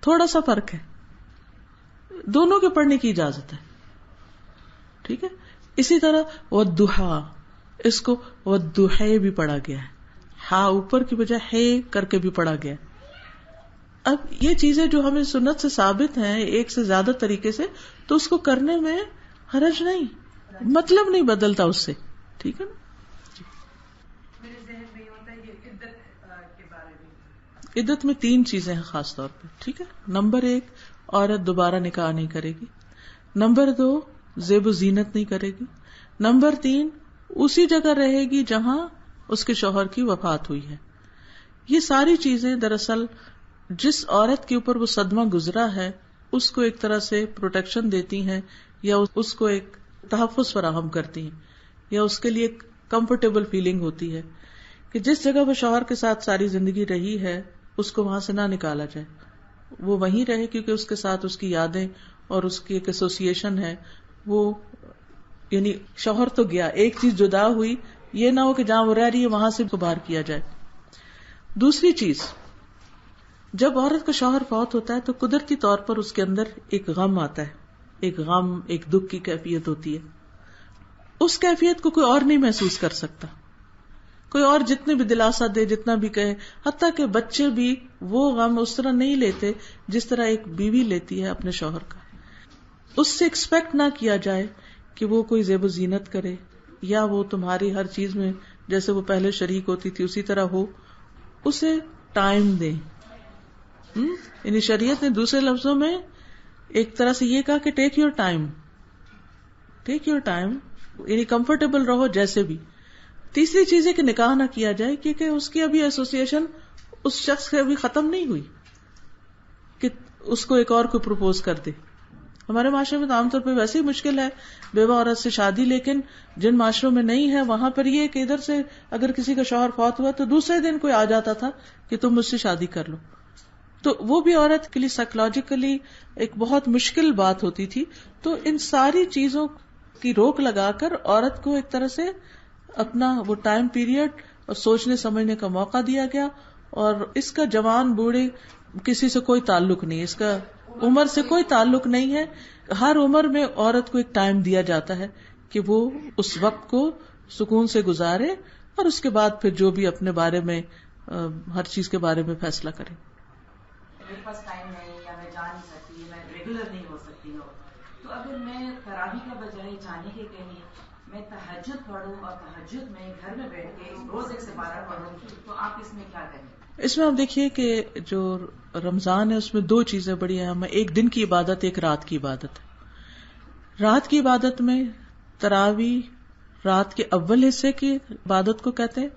تھوڑا سا فرق ہے، دونوں کے پڑھنے کی اجازت ہے، ٹھیک ہے. اسی طرح والضحیٰ، اس کو والضحیٰ بھی پڑھا گیا ہے، ہا اوپر کی بجائے ہے کر کے بھی پڑھا گیا. اب یہ چیزیں جو ہمیں سنت سے ثابت ہیں ایک سے زیادہ طریقے سے، تو اس کو کرنے میں حرج نہیں، مطلب نہیں بدلتا اس سے، ٹھیک ہے نا. میرے ذہن میں یہ ہوتا ہے کہ عدت کے بارے میں، عدت میں 3 چیزیں ہیں خاص طور پہ، ٹھیک ہے. نمبر 1 عورت دوبارہ نکاح نہیں کرے گی. نمبر 2 زیب و زینت نہیں کرے گی. نمبر 3 اسی جگہ رہے گی جہاں اس کے شوہر کی وفات ہوئی ہے. یہ ساری چیزیں دراصل جس عورت کے اوپر وہ صدمہ گزرا ہے اس کو ایک طرح سے پروٹیکشن دیتی ہیں یا اس کو ایک تحفظ فراہم کرتی ہیں، یا اس کے لیے ایک کمفرٹیبل فیلنگ ہوتی ہے کہ جس جگہ وہ شوہر کے ساتھ ساری زندگی رہی ہے اس کو وہاں سے نہ نکالا جائے، وہ وہیں رہے، کیونکہ اس کے ساتھ اس کی یادیں اور اس کی ایک ایسوسیشن ہے. وہ یعنی شوہر تو گیا، ایک چیز جدا ہوئی، یہ نہ ہو کہ جہاں وہ رہ رہی ہے وہاں سے کو باہر کیا جائے. دوسری چیز، جب عورت کا شوہر فوت ہوتا ہے تو قدرتی طور پر اس کے اندر ایک غم آتا ہے، ایک غم، ایک دکھ کی کیفیت ہوتی ہے. اس کیفیت کو کوئی اور نہیں محسوس کر سکتا، کوئی اور جتنے بھی دلاسا دے، جتنا بھی کہے، حتیٰ کہ بچے بھی وہ غم اس طرح نہیں لیتے جس طرح ایک بیوی لیتی ہے اپنے شوہر کا. اس سے ایکسپیکٹ نہ کیا جائے کہ وہ کوئی زیب و زینت کرے یا وہ تمہاری ہر چیز میں جیسے وہ پہلے شریک ہوتی تھی اسی طرح ہو. اسے ٹائم دیں. یعنی شریعت نے دوسرے لفظوں میں ایک طرح سے یہ کہا کہ take your time, take your time, یعنی کمفرٹیبل رہو جیسے بھی. تیسری چیز ہے کہ نکاح نہ کیا جائے، کیونکہ اس کی ابھی ایسوسیشن اس شخص سے ابھی ختم نہیں ہوئی کہ اس کو ایک اور کو پروپوز کر دے. ہمارے معاشرے میں تو عام طور پہ ویسے ہی مشکل ہے بیوہ عورت سے شادی، لیکن جن معاشروں میں نہیں ہے وہاں پر یہ کہ ادھر سے اگر کسی کا شوہر فوت ہوا تو دوسرے دن کوئی آ جاتا تھا کہ تم مجھ سے شادی کر لو. تو وہ بھی عورت کے لیے سائیکولوجیکلی ایک بہت مشکل بات ہوتی تھی. تو ان ساری چیزوں کی روک لگا کر عورت کو ایک طرح سے اپنا وہ ٹائم پیریڈ اور سوچنے سمجھنے کا موقع دیا گیا. اور اس کا جوان بوڑھے کسی سے کوئی تعلق نہیں، اس کا عمر سے کوئی تعلق نہیں ہے. ہر عمر میں عورت کو ایک ٹائم دیا جاتا ہے کہ وہ اس وقت کو سکون سے گزارے اور اس کے بعد پھر جو بھی اپنے بارے میں ہر چیز کے بارے میں فیصلہ کرے. میرے پاس ٹائم نہیں یا میں جا نہیں سکتی، میں ریگولر نہیں ہو سکتی ہوں، تو اگر میں تراویح کا بجائے جانے کے کہیں میں تہجد پڑھوں اور تہجد میں گھر میں بیٹھ کے روز 1 سے 12 پڑھوں، تو آپ اس میں کیا کہیں؟ اس میں آپ دیکھیے کہ جو رمضان ہے اس میں 2 چیزیں بڑی اہم ہیں، ایک دن کی عبادت، ایک رات کی عبادت. رات کی عبادت میں تراویح رات کے اول حصے کی عبادت کو کہتے ہیں،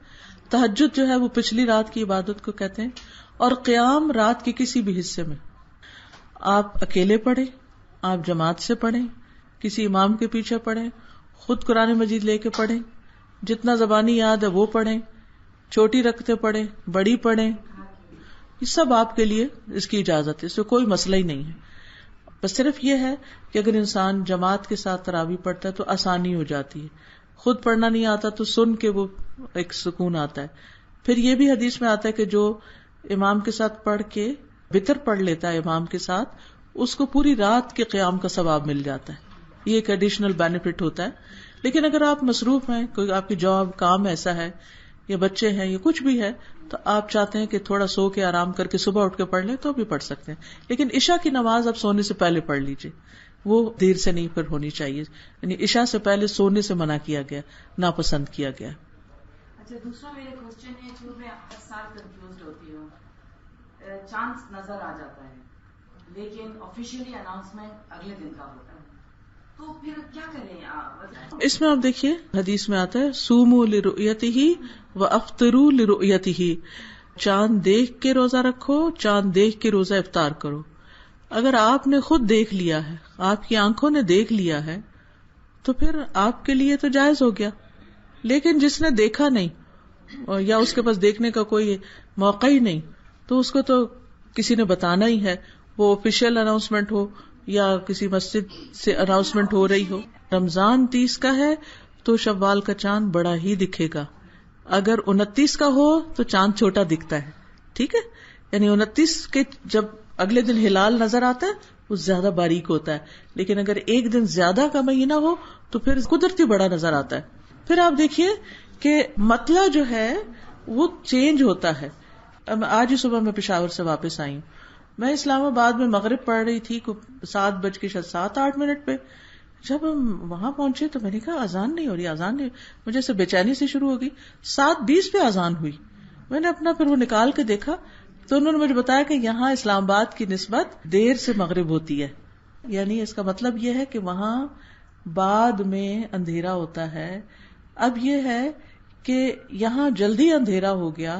تہجد جو ہے وہ پچھلی رات کی عبادت کو کہتے ہیں، اور قیام رات کے کسی بھی حصے میں. آپ اکیلے پڑھیں، آپ جماعت سے پڑھیں، کسی امام کے پیچھے پڑھیں، خود قرآن مجید لے کے پڑھیں، جتنا زبانی یاد ہے وہ پڑھیں، چھوٹی رکعتیں پڑھیں، بڑی پڑھیں، یہ سب آپ کے لیے اس کی اجازت ہے، اس میں کوئی مسئلہ ہی نہیں ہے. بس صرف یہ ہے کہ اگر انسان جماعت کے ساتھ تراویح پڑھتا ہے تو آسانی ہو جاتی ہے، خود پڑھنا نہیں آتا تو سن کے وہ ایک سکون آتا ہے. پھر یہ بھی حدیث میں آتا ہے کہ جو امام کے ساتھ پڑھ کے وتر پڑھ لیتا ہے امام کے ساتھ، اس کو پوری رات کے قیام کا ثواب مل جاتا ہے. یہ ایک ایڈیشنل بینیفٹ ہوتا ہے. لیکن اگر آپ مصروف ہیں، کوئی آپ کی جاب کام ایسا ہے یا بچے ہیں یا کچھ بھی ہے، تو آپ چاہتے ہیں کہ تھوڑا سو کے آرام کر کے صبح اٹھ کے پڑھ لیں تو بھی پڑھ سکتے ہیں، لیکن عشاء کی نماز اب سونے سے پہلے پڑھ لیجیے، وہ دیر سے نہیں پھر ہونی چاہیے، یعنی عشاء سے پہلے سونے سے منع کیا گیا، ناپسند کیا گیا۔ اچھا، دوسرا میرا کوشچن ہے جو میں ہر سال کنفیوزڈ ہوتی ہوں، چاند نظر آ جاتا ہے لیکن آفیشیلی اناؤنسمنٹ اگلے دن کا ہوتا ہے، تو پھر کیا کریں آپ؟ اس میں آپ دیکھیے حدیث میں آتا ہے سوموا لرؤیتہ وافطروا لرؤیتہ، چاند دیکھ کے روزہ رکھو، چاند دیکھ کے روزہ افطار کرو۔ اگر آپ نے خود دیکھ لیا ہے، آپ کی آنکھوں نے دیکھ لیا ہے، تو پھر آپ کے لیے تو جائز ہو گیا، لیکن جس نے دیکھا نہیں یا اس کے پاس دیکھنے کا کوئی موقع ہی نہیں، تو اس کو تو کسی نے بتانا ہی ہے، وہ آفیشیل اناؤنسمنٹ ہو یا کسی مسجد سے اناؤنسمنٹ ہو رہی ہو۔ رمضان 30 کا ہے تو شوال کا چاند بڑا ہی دکھے گا، اگر 29 کا ہو تو چاند چھوٹا دکھتا ہے، ٹھیک ہے، یعنی 29 کے جب اگلے دن ہلال نظر آتا ہے وہ زیادہ باریک ہوتا ہے، لیکن اگر ایک دن زیادہ کا مہینہ ہو تو پھر قدرتی بڑا نظر آتا ہے۔ پھر آپ دیکھیے کہ مطلع جو ہے وہ چینج ہوتا ہے۔ آج ہی صبح میں پشاور سے واپس آئی ہوں، میں اسلام آباد میں مغرب پڑھ رہی تھی 7:07-8 پہ، جب ہم وہاں پہنچے تو میں نے کہا اذان نہیں ہو رہی، اذان نہیں، مجھے اسے بے چینی سے شروع ہو گئی، 7:20 پہ اذان ہوئی۔ میں نے اپنا پھر وہ نکال کے دیکھا تو انہوں نے مجھے بتایا کہ یہاں اسلام آباد کی نسبت دیر سے مغرب ہوتی ہے، یعنی اس کا مطلب یہ ہے کہ وہاں بعد میں اندھیرا ہوتا ہے۔ اب یہ ہے کہ یہاں جلدی اندھیرا ہو گیا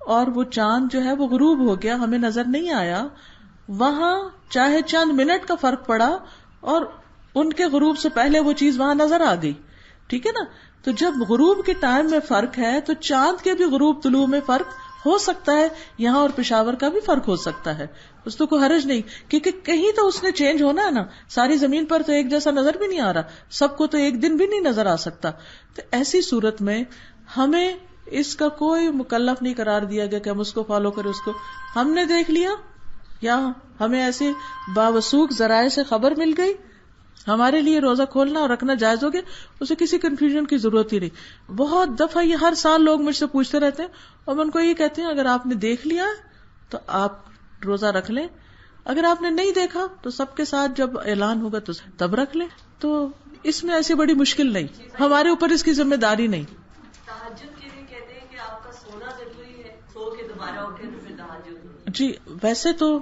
اور وہ چاند جو ہے وہ غروب ہو گیا، ہمیں نظر نہیں آیا، وہاں چاہے چند منٹ کا فرق پڑا اور ان کے غروب سے پہلے وہ چیز وہاں نظر آ گئی، ٹھیک ہے نا۔ تو جب غروب کے ٹائم میں فرق ہے تو چاند کے بھی غروب طلوع میں فرق ہو سکتا ہے، یہاں اور پشاور کا بھی فرق ہو سکتا ہے، اس تو کوئی حرج نہیں، کیونکہ کہیں تو اس نے چینج ہونا ہے نا، ساری زمین پر تو ایک جیسا نظر بھی نہیں آ رہا، سب کو تو ایک دن بھی نہیں نظر آ سکتا۔ تو ایسی صورت میں ہمیں اس کا کوئی مکلف نہیں قرار دیا گیا کہ ہم اس کو فالو کریں، اس کو ہم نے دیکھ لیا یا ہمیں ایسے باوثوق ذرائع سے خبر مل گئی، ہمارے لیے روزہ کھولنا اور رکھنا جائز ہو گیا، اسے کسی کنفیوژن کی ضرورت ہی نہیں۔ بہت دفعہ یہ ہر سال لوگ مجھ سے پوچھتے رہتے ہیں اور میں ان کو یہ کہتی ہوں اگر آپ نے دیکھ لیا تو آپ روزہ رکھ لیں، اگر آپ نے نہیں دیکھا تو سب کے ساتھ جب اعلان ہوگا تو تب رکھ لیں، تو اس میں ایسی بڑی مشکل نہیں، ہمارے اوپر اس کی ذمہ داری نہیں۔ تہجد کے لیے کہتے ہیں کہ آپ کا سونا ضروری ہے، سو کے دوبارہ اٹھے تو پھر تہجد۔ جی ویسے تو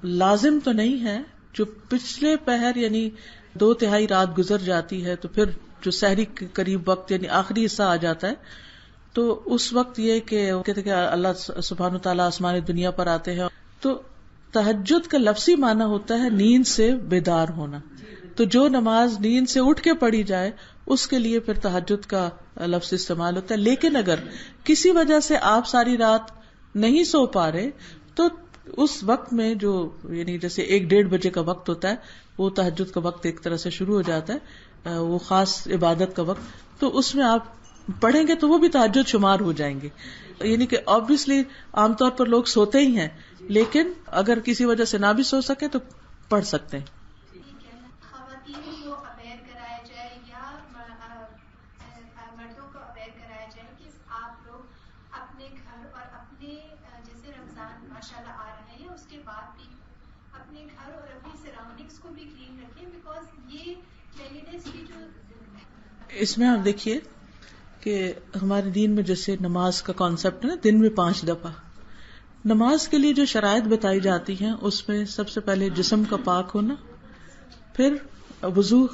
لازم تو نہیں ہے، جو پچھلے پہر یعنی 2/3 رات گزر جاتی ہے تو پھر جو سحری کے قریب وقت یعنی آخری حصہ آ جاتا ہے تو اس وقت یہ کہ کہتے کہ اللہ سبحانہ وتعالیٰ آسمان دنیا پر آتے ہیں، تو تہجد کا لفظی معنی ہوتا ہے نیند سے بیدار ہونا، تو جو نماز نیند سے اٹھ کے پڑھی جائے اس کے لیے پھر تہجد کا لفظ استعمال ہوتا ہے۔ لیکن اگر کسی وجہ سے آپ ساری رات نہیں سو پا رہے تو اس وقت میں جو یعنی جیسے 1-1:30 بجے کا وقت ہوتا ہے وہ تہجد کا وقت ایک طرح سے شروع ہو جاتا ہے، وہ خاص عبادت کا وقت، تو اس میں آپ پڑھیں گے تو وہ بھی تہجد شمار ہو جائیں گے۔ یعنی کہ آبویسلی عام طور پر لوگ سوتے ہی ہیں، لیکن اگر کسی وجہ سے نہ بھی سو سکے تو پڑھ سکتے ہیں۔ خواتین کو اویئر کرایا جائے یا مردوں کو اویئر کرایا جائے کہ آپ لوگ اپنے گھر اور اپنے جیسے رمضان ماشاءاللہ آ رہا ہے اس کے بعد بھی اپنے گھر اور اپنی سراؤنڈنگس کو بھی کلین رکھیں، بیکاز یہ کلیننس کی جو اس میں آپ دیکھیے کہ ہمارے دین میں جیسے نماز کا کانسیپٹ ہے نا، دن میں 5 دفعہ نماز کے لیے جو شرائط بتائی جاتی ہیں اس میں سب سے پہلے جسم کا پاک ہونا، پھر وضو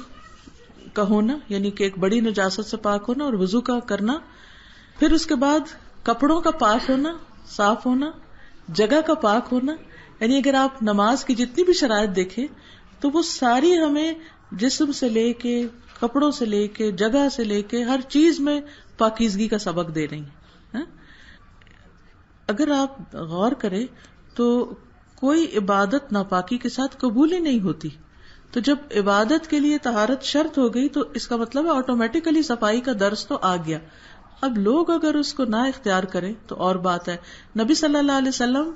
کا ہونا یعنی کہ ایک بڑی نجاست سے پاک ہونا اور وضو کا کرنا، پھر اس کے بعد کپڑوں کا پاک ہونا، صاف ہونا، جگہ کا پاک ہونا، یعنی اگر آپ نماز کی جتنی بھی شرائط دیکھیں تو وہ ساری ہمیں جسم سے لے کے کپڑوں سے لے کے جگہ سے لے کے ہر چیز میں پاکیزگی کا سبق دے رہی ہیں۔ اگر آپ غور کریں تو کوئی عبادت ناپاکی کے ساتھ قبول ہی نہیں ہوتی، تو جب عبادت کے لیے طہارت شرط ہو گئی تو اس کا مطلب ہے آٹومیٹیکلی صفائی کا درس تو آ گیا۔ اب لوگ اگر اس کو نہ اختیار کریں تو اور بات ہے۔ نبی صلی اللہ علیہ وسلم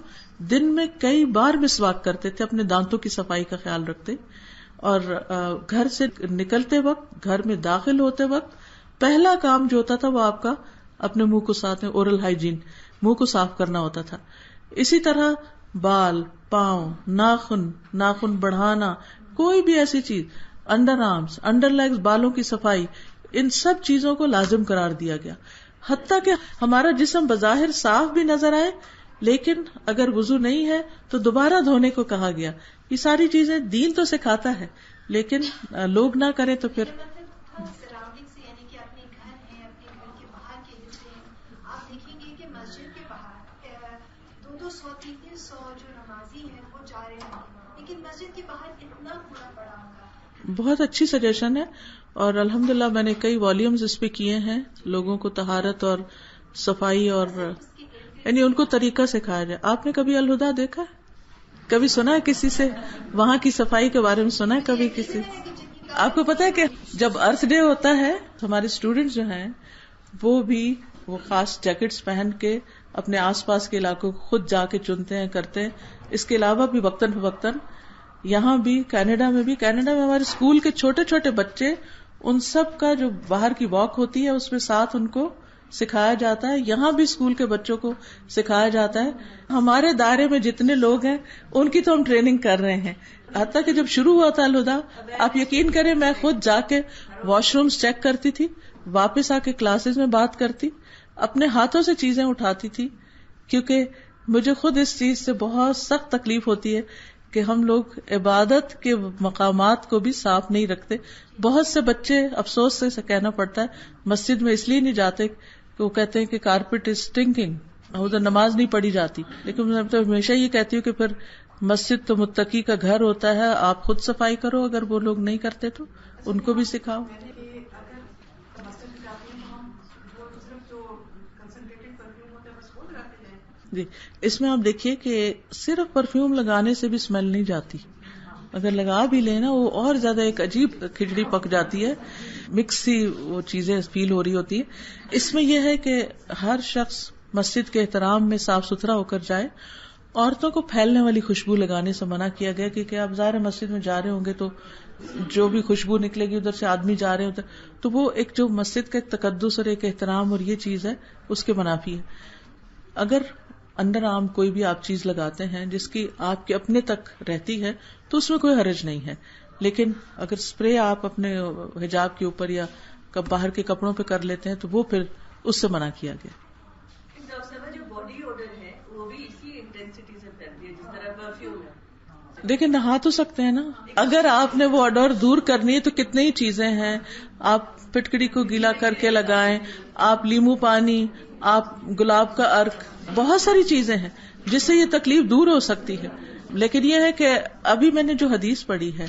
دن میں کئی بار مسواک کرتے تھے، اپنے دانتوں کی صفائی کا خیال رکھتے، اور گھر سے نکلتے وقت، گھر میں داخل ہوتے وقت پہلا کام جو ہوتا تھا وہ آپ کا اپنے منہ کو ساتھ میں اورل ہائیجین، منہ کو صاف کرنا ہوتا تھا. اسی طرح بال، پاؤں، ناخن بڑھانا، کوئی بھی ایسی چیز، انڈر آرمز، انڈر لیگز، بالوں کی صفائی، ان سب چیزوں کو لازم قرار دیا گیا. حتیٰ کہ ہمارا جسم بظاہر صاف بھی نظر آئے لیکن اگر وضو نہیں ہے تو دوبارہ دھونے کو کہا گیا. یہ ساری چیزیں دین تو سکھاتا ہے لیکن لوگ نہ کریں تو پھر سراؤنڈنگ سے، یعنی کہ اپنے گھر ہیں، اپنے گھر کے باہر کے جیسے آپ دیکھیں گے کہ مسجد کے باہر 200 300 جو نمازی ہیں وہ جا رہے ہیں، لیکن مسجد کے باہر اتنا کوڑا پڑا ہوگا. بہت اچھی سجیشن ہے اور الحمدللہ میں نے کئی والیومز اس پہ کیے ہیں لوگوں کو طہارت اور صفائی اور یعنی ان کو طریقہ سکھایا جائے. آپ نے کبھی الہدا دیکھا ہے؟ کبھی سنا ہے کسی سے وہاں کی صفائی کے بارے میں سنا ہے کبھی کسی؟ آپ کو پتا ہے کہ جب ارتھ ڈے ہوتا ہے ہمارے اسٹوڈینٹس جو ہیں وہ خاص جیکٹس پہن کے اپنے آس پاس کے علاقوں کو خود جا کے چنتے ہیں، کرتے ہیں. اس کے علاوہ بھی وقتاً فوقتاً یہاں بھی کینیڈا میں ہمارے اسکول کے چھوٹے چھوٹے بچے، ان سب کا جو باہر کی واک ہوتی ہے اس میں ساتھ ان کو سکھایا جاتا ہے. یہاں بھی اسکول کے بچوں کو سکھایا جاتا ہے. ہمارے دائرے میں جتنے لوگ ہیں ان کی تو ہم ٹریننگ کر رہے ہیں. حتیٰ کہ جب شروع ہوا تھا الہدا، آپ یقین کریں میں خود جا کے واش رومز چیک کرتی تھی، واپس آ کے کلاسز میں بات کرتی، اپنے ہاتھوں سے چیزیں اٹھاتی تھی، کیونکہ مجھے خود اس چیز سے بہت سخت تکلیف ہوتی ہے کہ ہم لوگ عبادت کے مقامات کو بھی صاف نہیں رکھتے. بہت سے بچے افسوس سے کہنا پڑتا ہے مسجد میں اس لیے نہیں جاتے کہ وہ کہتے ہیں کہ کارپیٹ از اسٹنکنگ، ادھر نماز نہیں پڑھی جاتی. لیکن میں تو ہمیشہ یہ کہتی ہوں کہ پھر مسجد تو متقی کا گھر ہوتا ہے، آپ خود صفائی کرو، اگر وہ لوگ نہیں کرتے تو ان کو بھی سکھاؤ. جی اس میں آپ دیکھیے کہ صرف پرفیوم لگانے سے بھی اسمیل نہیں جاتی، اگر لگا بھی لیں نا وہ اور زیادہ ایک عجیب کھچڑی پک جاتی ہے، مکس سی وہ چیزیں فیل ہو رہی ہوتی ہے. اس میں یہ ہے کہ ہر شخص مسجد کے احترام میں صاف ستھرا ہو کر جائے. عورتوں کو پھیلنے والی خوشبو لگانے سے منع کیا گیا کیونکہ آپ ظاہر مسجد میں جا رہے ہوں گے تو جو بھی خوشبو نکلے گی ادھر سے آدمی جا رہے ہوتے تو وہ ایک جو مسجد کا ایک تقدس اور ایک احترام اور یہ چیز ہے اس کے منافی ہے. اگر انڈر آرم کوئی بھی آپ چیز لگاتے ہیں جس کی آپ کے اپنے تک رہتی ہے تو اس میں کوئی حرج نہیں ہے، لیکن اگر اسپرے آپ اپنے حجاب کے اوپر یا باہر کے کپڑوں پہ کر لیتے ہیں تو وہ پھر اس سے منع کیا گیا. جو باڈی اوڈر ہے وہ بھی اسی انٹینسٹی سے پھیلتی ہے جس طرح پرفیوم ہے. دیکھیں نہا تو سکتے ہیں نا، اگر آپ نے وہ آڈر دور کرنی ہے تو کتنی ہی چیزیں ہیں. آپ پٹکڑی کو گیلا کر کے لگائیں، آپ لیمو پانی، آپ گلاب کا عرق، بہت ساری چیزیں ہیں جس سے یہ تکلیف دور ہو سکتی ہے. لیکن یہ ہے کہ ابھی میں نے جو حدیث پڑھی ہے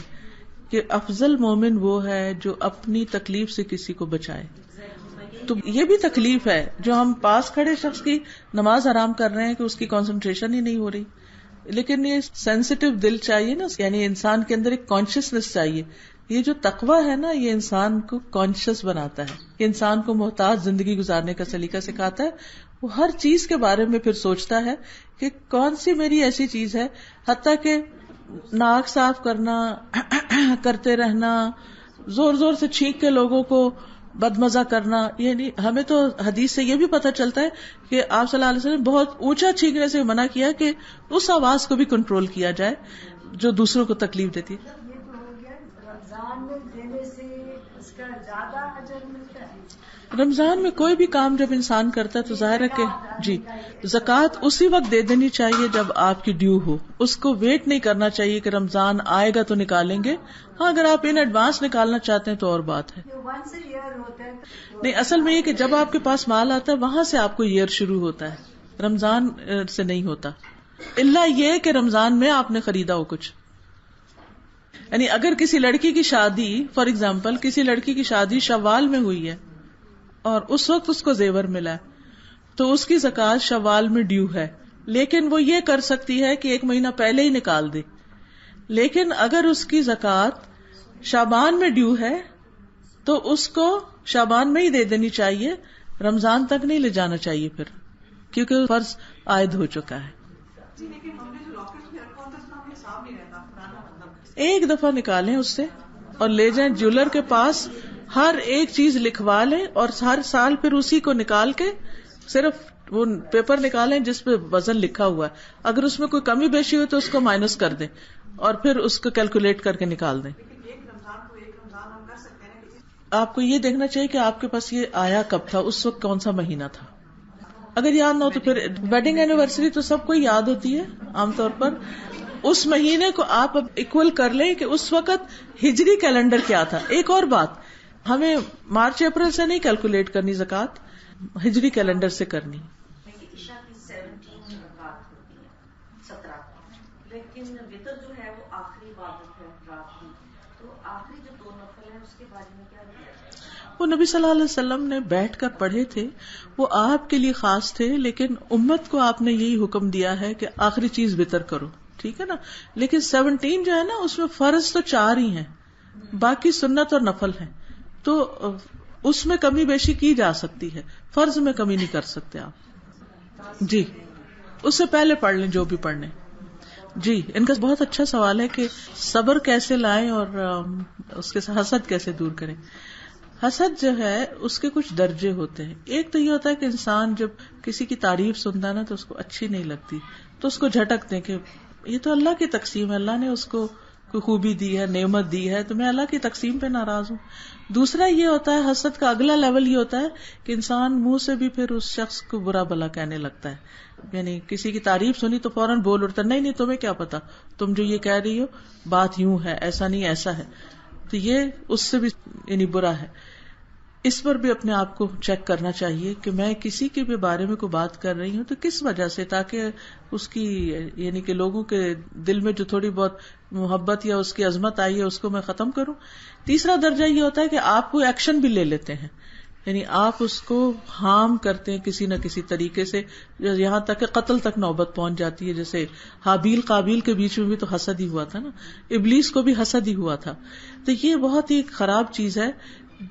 کہ افضل مومن وہ ہے جو اپنی تکلیف سے کسی کو بچائے. تو یہ بھی تکلیف ہے جو ہم پاس کھڑے شخص کی نماز حرام کر رہے ہیں کہ اس کی کنسنٹریشن ہی نہیں ہو رہی. لیکن یہ سینسیٹیو دل چاہیے نا، یعنی انسان کے اندر ایک کانشیسنیس چاہیے. یہ جو تقوی ہے نا یہ انسان کو کانشیس بناتا ہے، یہ انسان کو محتاط زندگی گزارنے کا سلیقہ سکھاتا ہے. وہ ہر چیز کے بارے میں پھر سوچتا ہے کہ کون سی میری ایسی چیز ہے، حتیٰ کہ ناک صاف کرنا، کرتے رہنا، زور زور سے چھینک کے لوگوں کو بدمزہ کرنا. یعنی ہمیں تو حدیث سے یہ بھی پتہ چلتا ہے کہ آپ صلی اللہ علیہ وسلم بہت اونچا چھینکنے سے منع کیا کہ اس آواز کو بھی کنٹرول کیا جائے جو دوسروں کو تکلیف دیتی ہے. رمضان میں کوئی بھی کام جب انسان کرتا ہے تو ظاہر ہے کہ جی زکوٰۃ اسی وقت دے دینی چاہیے جب آپ کی ڈیو ہو. اس کو ویٹ نہیں کرنا چاہیے کہ رمضان آئے گا تو نکالیں گے. ہاں اگر آپ ان ایڈوانس نکالنا چاہتے ہیں تو اور بات ہے. نہیں، اصل میں یہ کہ جب آپ کے پاس مال آتا ہے وہاں سے آپ کو ایئر شروع ہوتا ہے، رمضان سے نہیں ہوتا. الا یہ کہ رمضان میں آپ نے خریدا ہو کچھ. یعنی اگر کسی لڑکی کی شادی فار ایگزامپل کسی لڑکی کی شادی شوال میں ہوئی ہے اور اس وقت اس کو زیور ملا ہے تو اس کی زکوٰۃ شوال میں ڈیو ہے، لیکن وہ یہ کر سکتی ہے کہ 1 مہینہ پہلے ہی نکال دے. لیکن اگر اس کی زکوٰۃ شعبان میں ڈیو ہے تو اس کو شعبان میں ہی دے دینی چاہیے، رمضان تک نہیں لے جانا چاہیے پھر، کیونکہ فرض عائد ہو چکا ہے. ایک دفعہ نکالیں اس سے اور لے جائیں جیولر کے پاس، ہر ایک چیز لکھوا لیں اور ہر سال پھر اسی کو نکال کے صرف وہ پیپر نکالیں جس پہ وزن لکھا ہوا ہے، اگر اس میں کوئی کمی بیشی ہو تو اس کو مائنس کر دیں اور پھر اس کو کیلکولیٹ کر کے نکال دیں. آپ کو یہ دیکھنا چاہیے کہ آپ کے پاس یہ آیا کب تھا، اس وقت کون سا مہینہ تھا. اگر یاد نہ ہو تو پھر ویڈنگ اینیورسری تو سب کو یاد ہوتی ہے عام طور پر، اس مہینے کو آپ اب ایکول کر لیں کہ اس وقت ہجری کیلنڈر کیا تھا. ایک اور بات، ہمیں مارچ اپریل سے نہیں کیلکولیٹ کرنی زکوٰۃ، ہجری کیلنڈر سے کرنی. عشاء کی 17 رکعت ہوتی ہے 17، لیکن وتر جو ہے وہ آخری عبادت ہے رات کی، تو آخری جو 2 نفل ہیں اس کے بارے میں کیا کیا جائے؟ وہ نبی صلی اللہ علیہ وسلم نے بیٹھ کر پڑھے تھے، وہ آپ کے لیے خاص تھے، لیکن امت کو آپ نے یہی حکم دیا ہے کہ آخری چیز وتر کرو، ٹھیک ہے نا. لیکن 17 جو ہے نا اس میں فرض تو 4 ہی ہیں، باقی سنت اور نفل ہیں، تو اس میں کمی بیشی کی جا سکتی ہے، فرض میں کمی نہیں کر سکتے آپ. جی اس سے پہلے پڑھ لیں جو بھی پڑھنے. جی ان کا بہت اچھا سوال ہے کہ صبر کیسے لائیں اور اس کے حسد کیسے دور کریں. حسد جو ہے اس کے کچھ درجے ہوتے ہیں. ایک تو یہ ہوتا ہے کہ انسان جب کسی کی تعریف سنتا ہے نا تو اس کو اچھی نہیں لگتی، تو اس کو جھٹک دیں کہ یہ تو اللہ کی تقسیم ہے، اللہ نے اس کو کوئی خوبی دی ہے، نعمت دی ہے، تو میں اللہ کی تقسیم پہ ناراض ہوں. دوسرا یہ ہوتا ہے حسد کا اگلا لیول یہ ہوتا ہے کہ انسان منہ سے بھی پھر اس شخص کو برا بھلا کہنے لگتا ہے. یعنی کسی کی تعریف سنی تو فوراً بول اٹھتا، نہیں تمہیں کیا پتا، تم جو یہ کہہ رہی ہو بات یوں ہے، ایسا نہیں ایسا ہے. تو یہ اس سے بھی یعنی برا ہے. اس پر بھی اپنے آپ کو چیک کرنا چاہیے کہ میں کسی کے بھی بارے میں کوئی بات کر رہی ہوں تو کس وجہ سے، تاکہ اس کی یعنی کہ لوگوں کے دل میں جو تھوڑی بہت محبت یا اس کی عظمت آئی ہے اس کو میں ختم کروں. تیسرا درجہ یہ ہوتا ہے کہ آپ کوئی ایکشن بھی لے لیتے ہیں، یعنی آپ اس کو ہارم کرتے ہیں کسی نہ کسی طریقے سے، یہاں تک کہ قتل تک نوبت پہنچ جاتی ہے. جیسے حابیل قابیل کے بیچ میں بھی تو حسد ہی ہوا تھا نا، ابلیس کو بھی حسد ہی ہوا تھا. تو یہ بہت ہی خراب چیز ہے.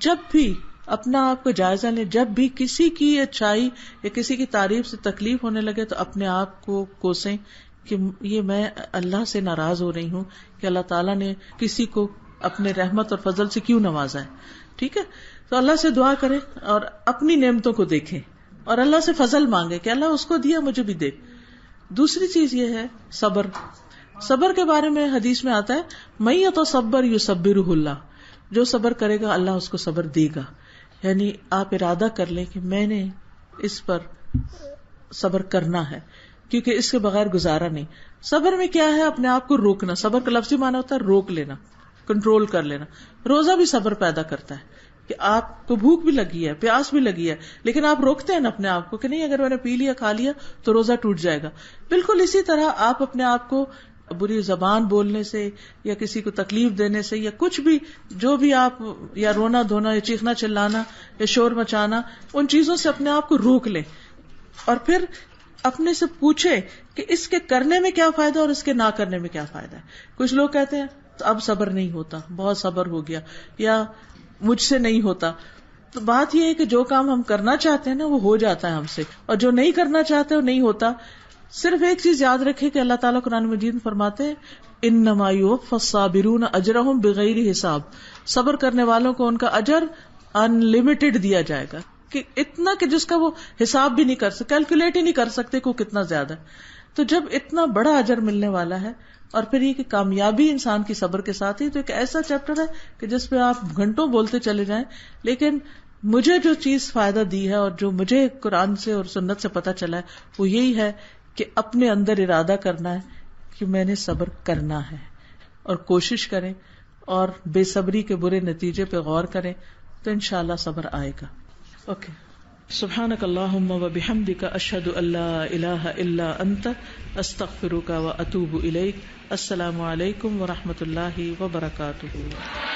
جب بھی اپنا آپ کو جائزہ لیں، جب بھی کسی کی اچھائی یا کسی کی تعریف سے تکلیف ہونے لگے تو اپنے آپ کو کوسیں کہ یہ میں اللہ سے ناراض ہو رہی ہوں کہ اللہ تعالیٰ نے کسی کو اپنے رحمت اور فضل سے کیوں نوازا ہے. ٹھیک ہے، تو اللہ سے دعا کریں اور اپنی نعمتوں کو دیکھیں اور اللہ سے فضل مانگے کہ اللہ اس کو دیا مجھے بھی دے. دوسری چیز یہ ہے صبر. صبر کے بارے میں حدیث میں آتا ہے من یتصبر یصبرہ اللہ، جو صبر کرے گا اللہ اس کو صبر دے گا. یعنی آپ ارادہ کر لیں کہ میں نے اس پر صبر کرنا ہے، کیونکہ اس کے بغیر گزارا نہیں. صبر میں کیا ہے؟ اپنے آپ کو روکنا. صبر کا لفظی معنی ہوتا ہے روک لینا، کنٹرول کر لینا. روزہ بھی صبر پیدا کرتا ہے کہ آپ کو بھوک بھی لگی ہے، پیاس بھی لگی ہے، لیکن آپ روکتے ہیں نا اپنے آپ کو کہ نہیں اگر میں نے پی لیا کھا لیا تو روزہ ٹوٹ جائے گا. بالکل اسی طرح آپ اپنے آپ کو بری زبان بولنے سے یا کسی کو تکلیف دینے سے یا کچھ بھی جو بھی آپ یا رونا دھونا یا چیخنا چلانا یا شور مچانا، ان چیزوں سے اپنے آپ کو روک لیں اور پھر اپنے سے پوچھے کہ اس کے کرنے میں کیا فائدہ اور اس کے نہ کرنے میں کیا فائدہ ہے. کچھ لوگ کہتے ہیں اب صبر نہیں ہوتا، بہت صبر ہو گیا، یا مجھ سے نہیں ہوتا. تو بات یہ ہے کہ جو کام ہم کرنا چاہتے ہیں نا وہ ہو جاتا ہے ہم سے، اور جو نہیں کرنا چاہتے وہ نہیں ہوتا. صرف ایک چیز یاد رکھے کہ اللہ تعالیٰ قرآن مجید میں فرماتے ہیں انما یوفی الصابرون اجرہم بغیر حساب، صبر کرنے والوں کو ان کا اجر ان لمیٹڈ دیا جائے گا، کہ اتنا کہ جس کا وہ حساب بھی نہیں کر سکتے، کیلکولیٹ ہی نہیں کر سکتے کہ وہ کتنا زیادہ. تو جب اتنا بڑا اجر ملنے والا ہے، اور پھر یہ کہ کامیابی انسان کی صبر کے ساتھ ہی، تو ایک ایسا چیپٹر ہے کہ جس پہ آپ گھنٹوں بولتے چلے جائیں. لیکن مجھے جو چیز فائدہ دی ہے اور جو مجھے قرآن سے اور سنت سے پتہ چلا ہے وہ یہی ہے کہ اپنے اندر ارادہ کرنا ہے کہ میں نے صبر کرنا ہے، اور کوشش کریں اور بے صبری کے برے نتیجے پہ غور کریں تو انشاءاللہ صبر آئے گا. اوکے، سبحانک اللہم و بحمدک اشہد ان لا الہ الا انت استغفرک و اتوب الیک. السلام علیکم و رحمۃ اللہ وبرکاتہ.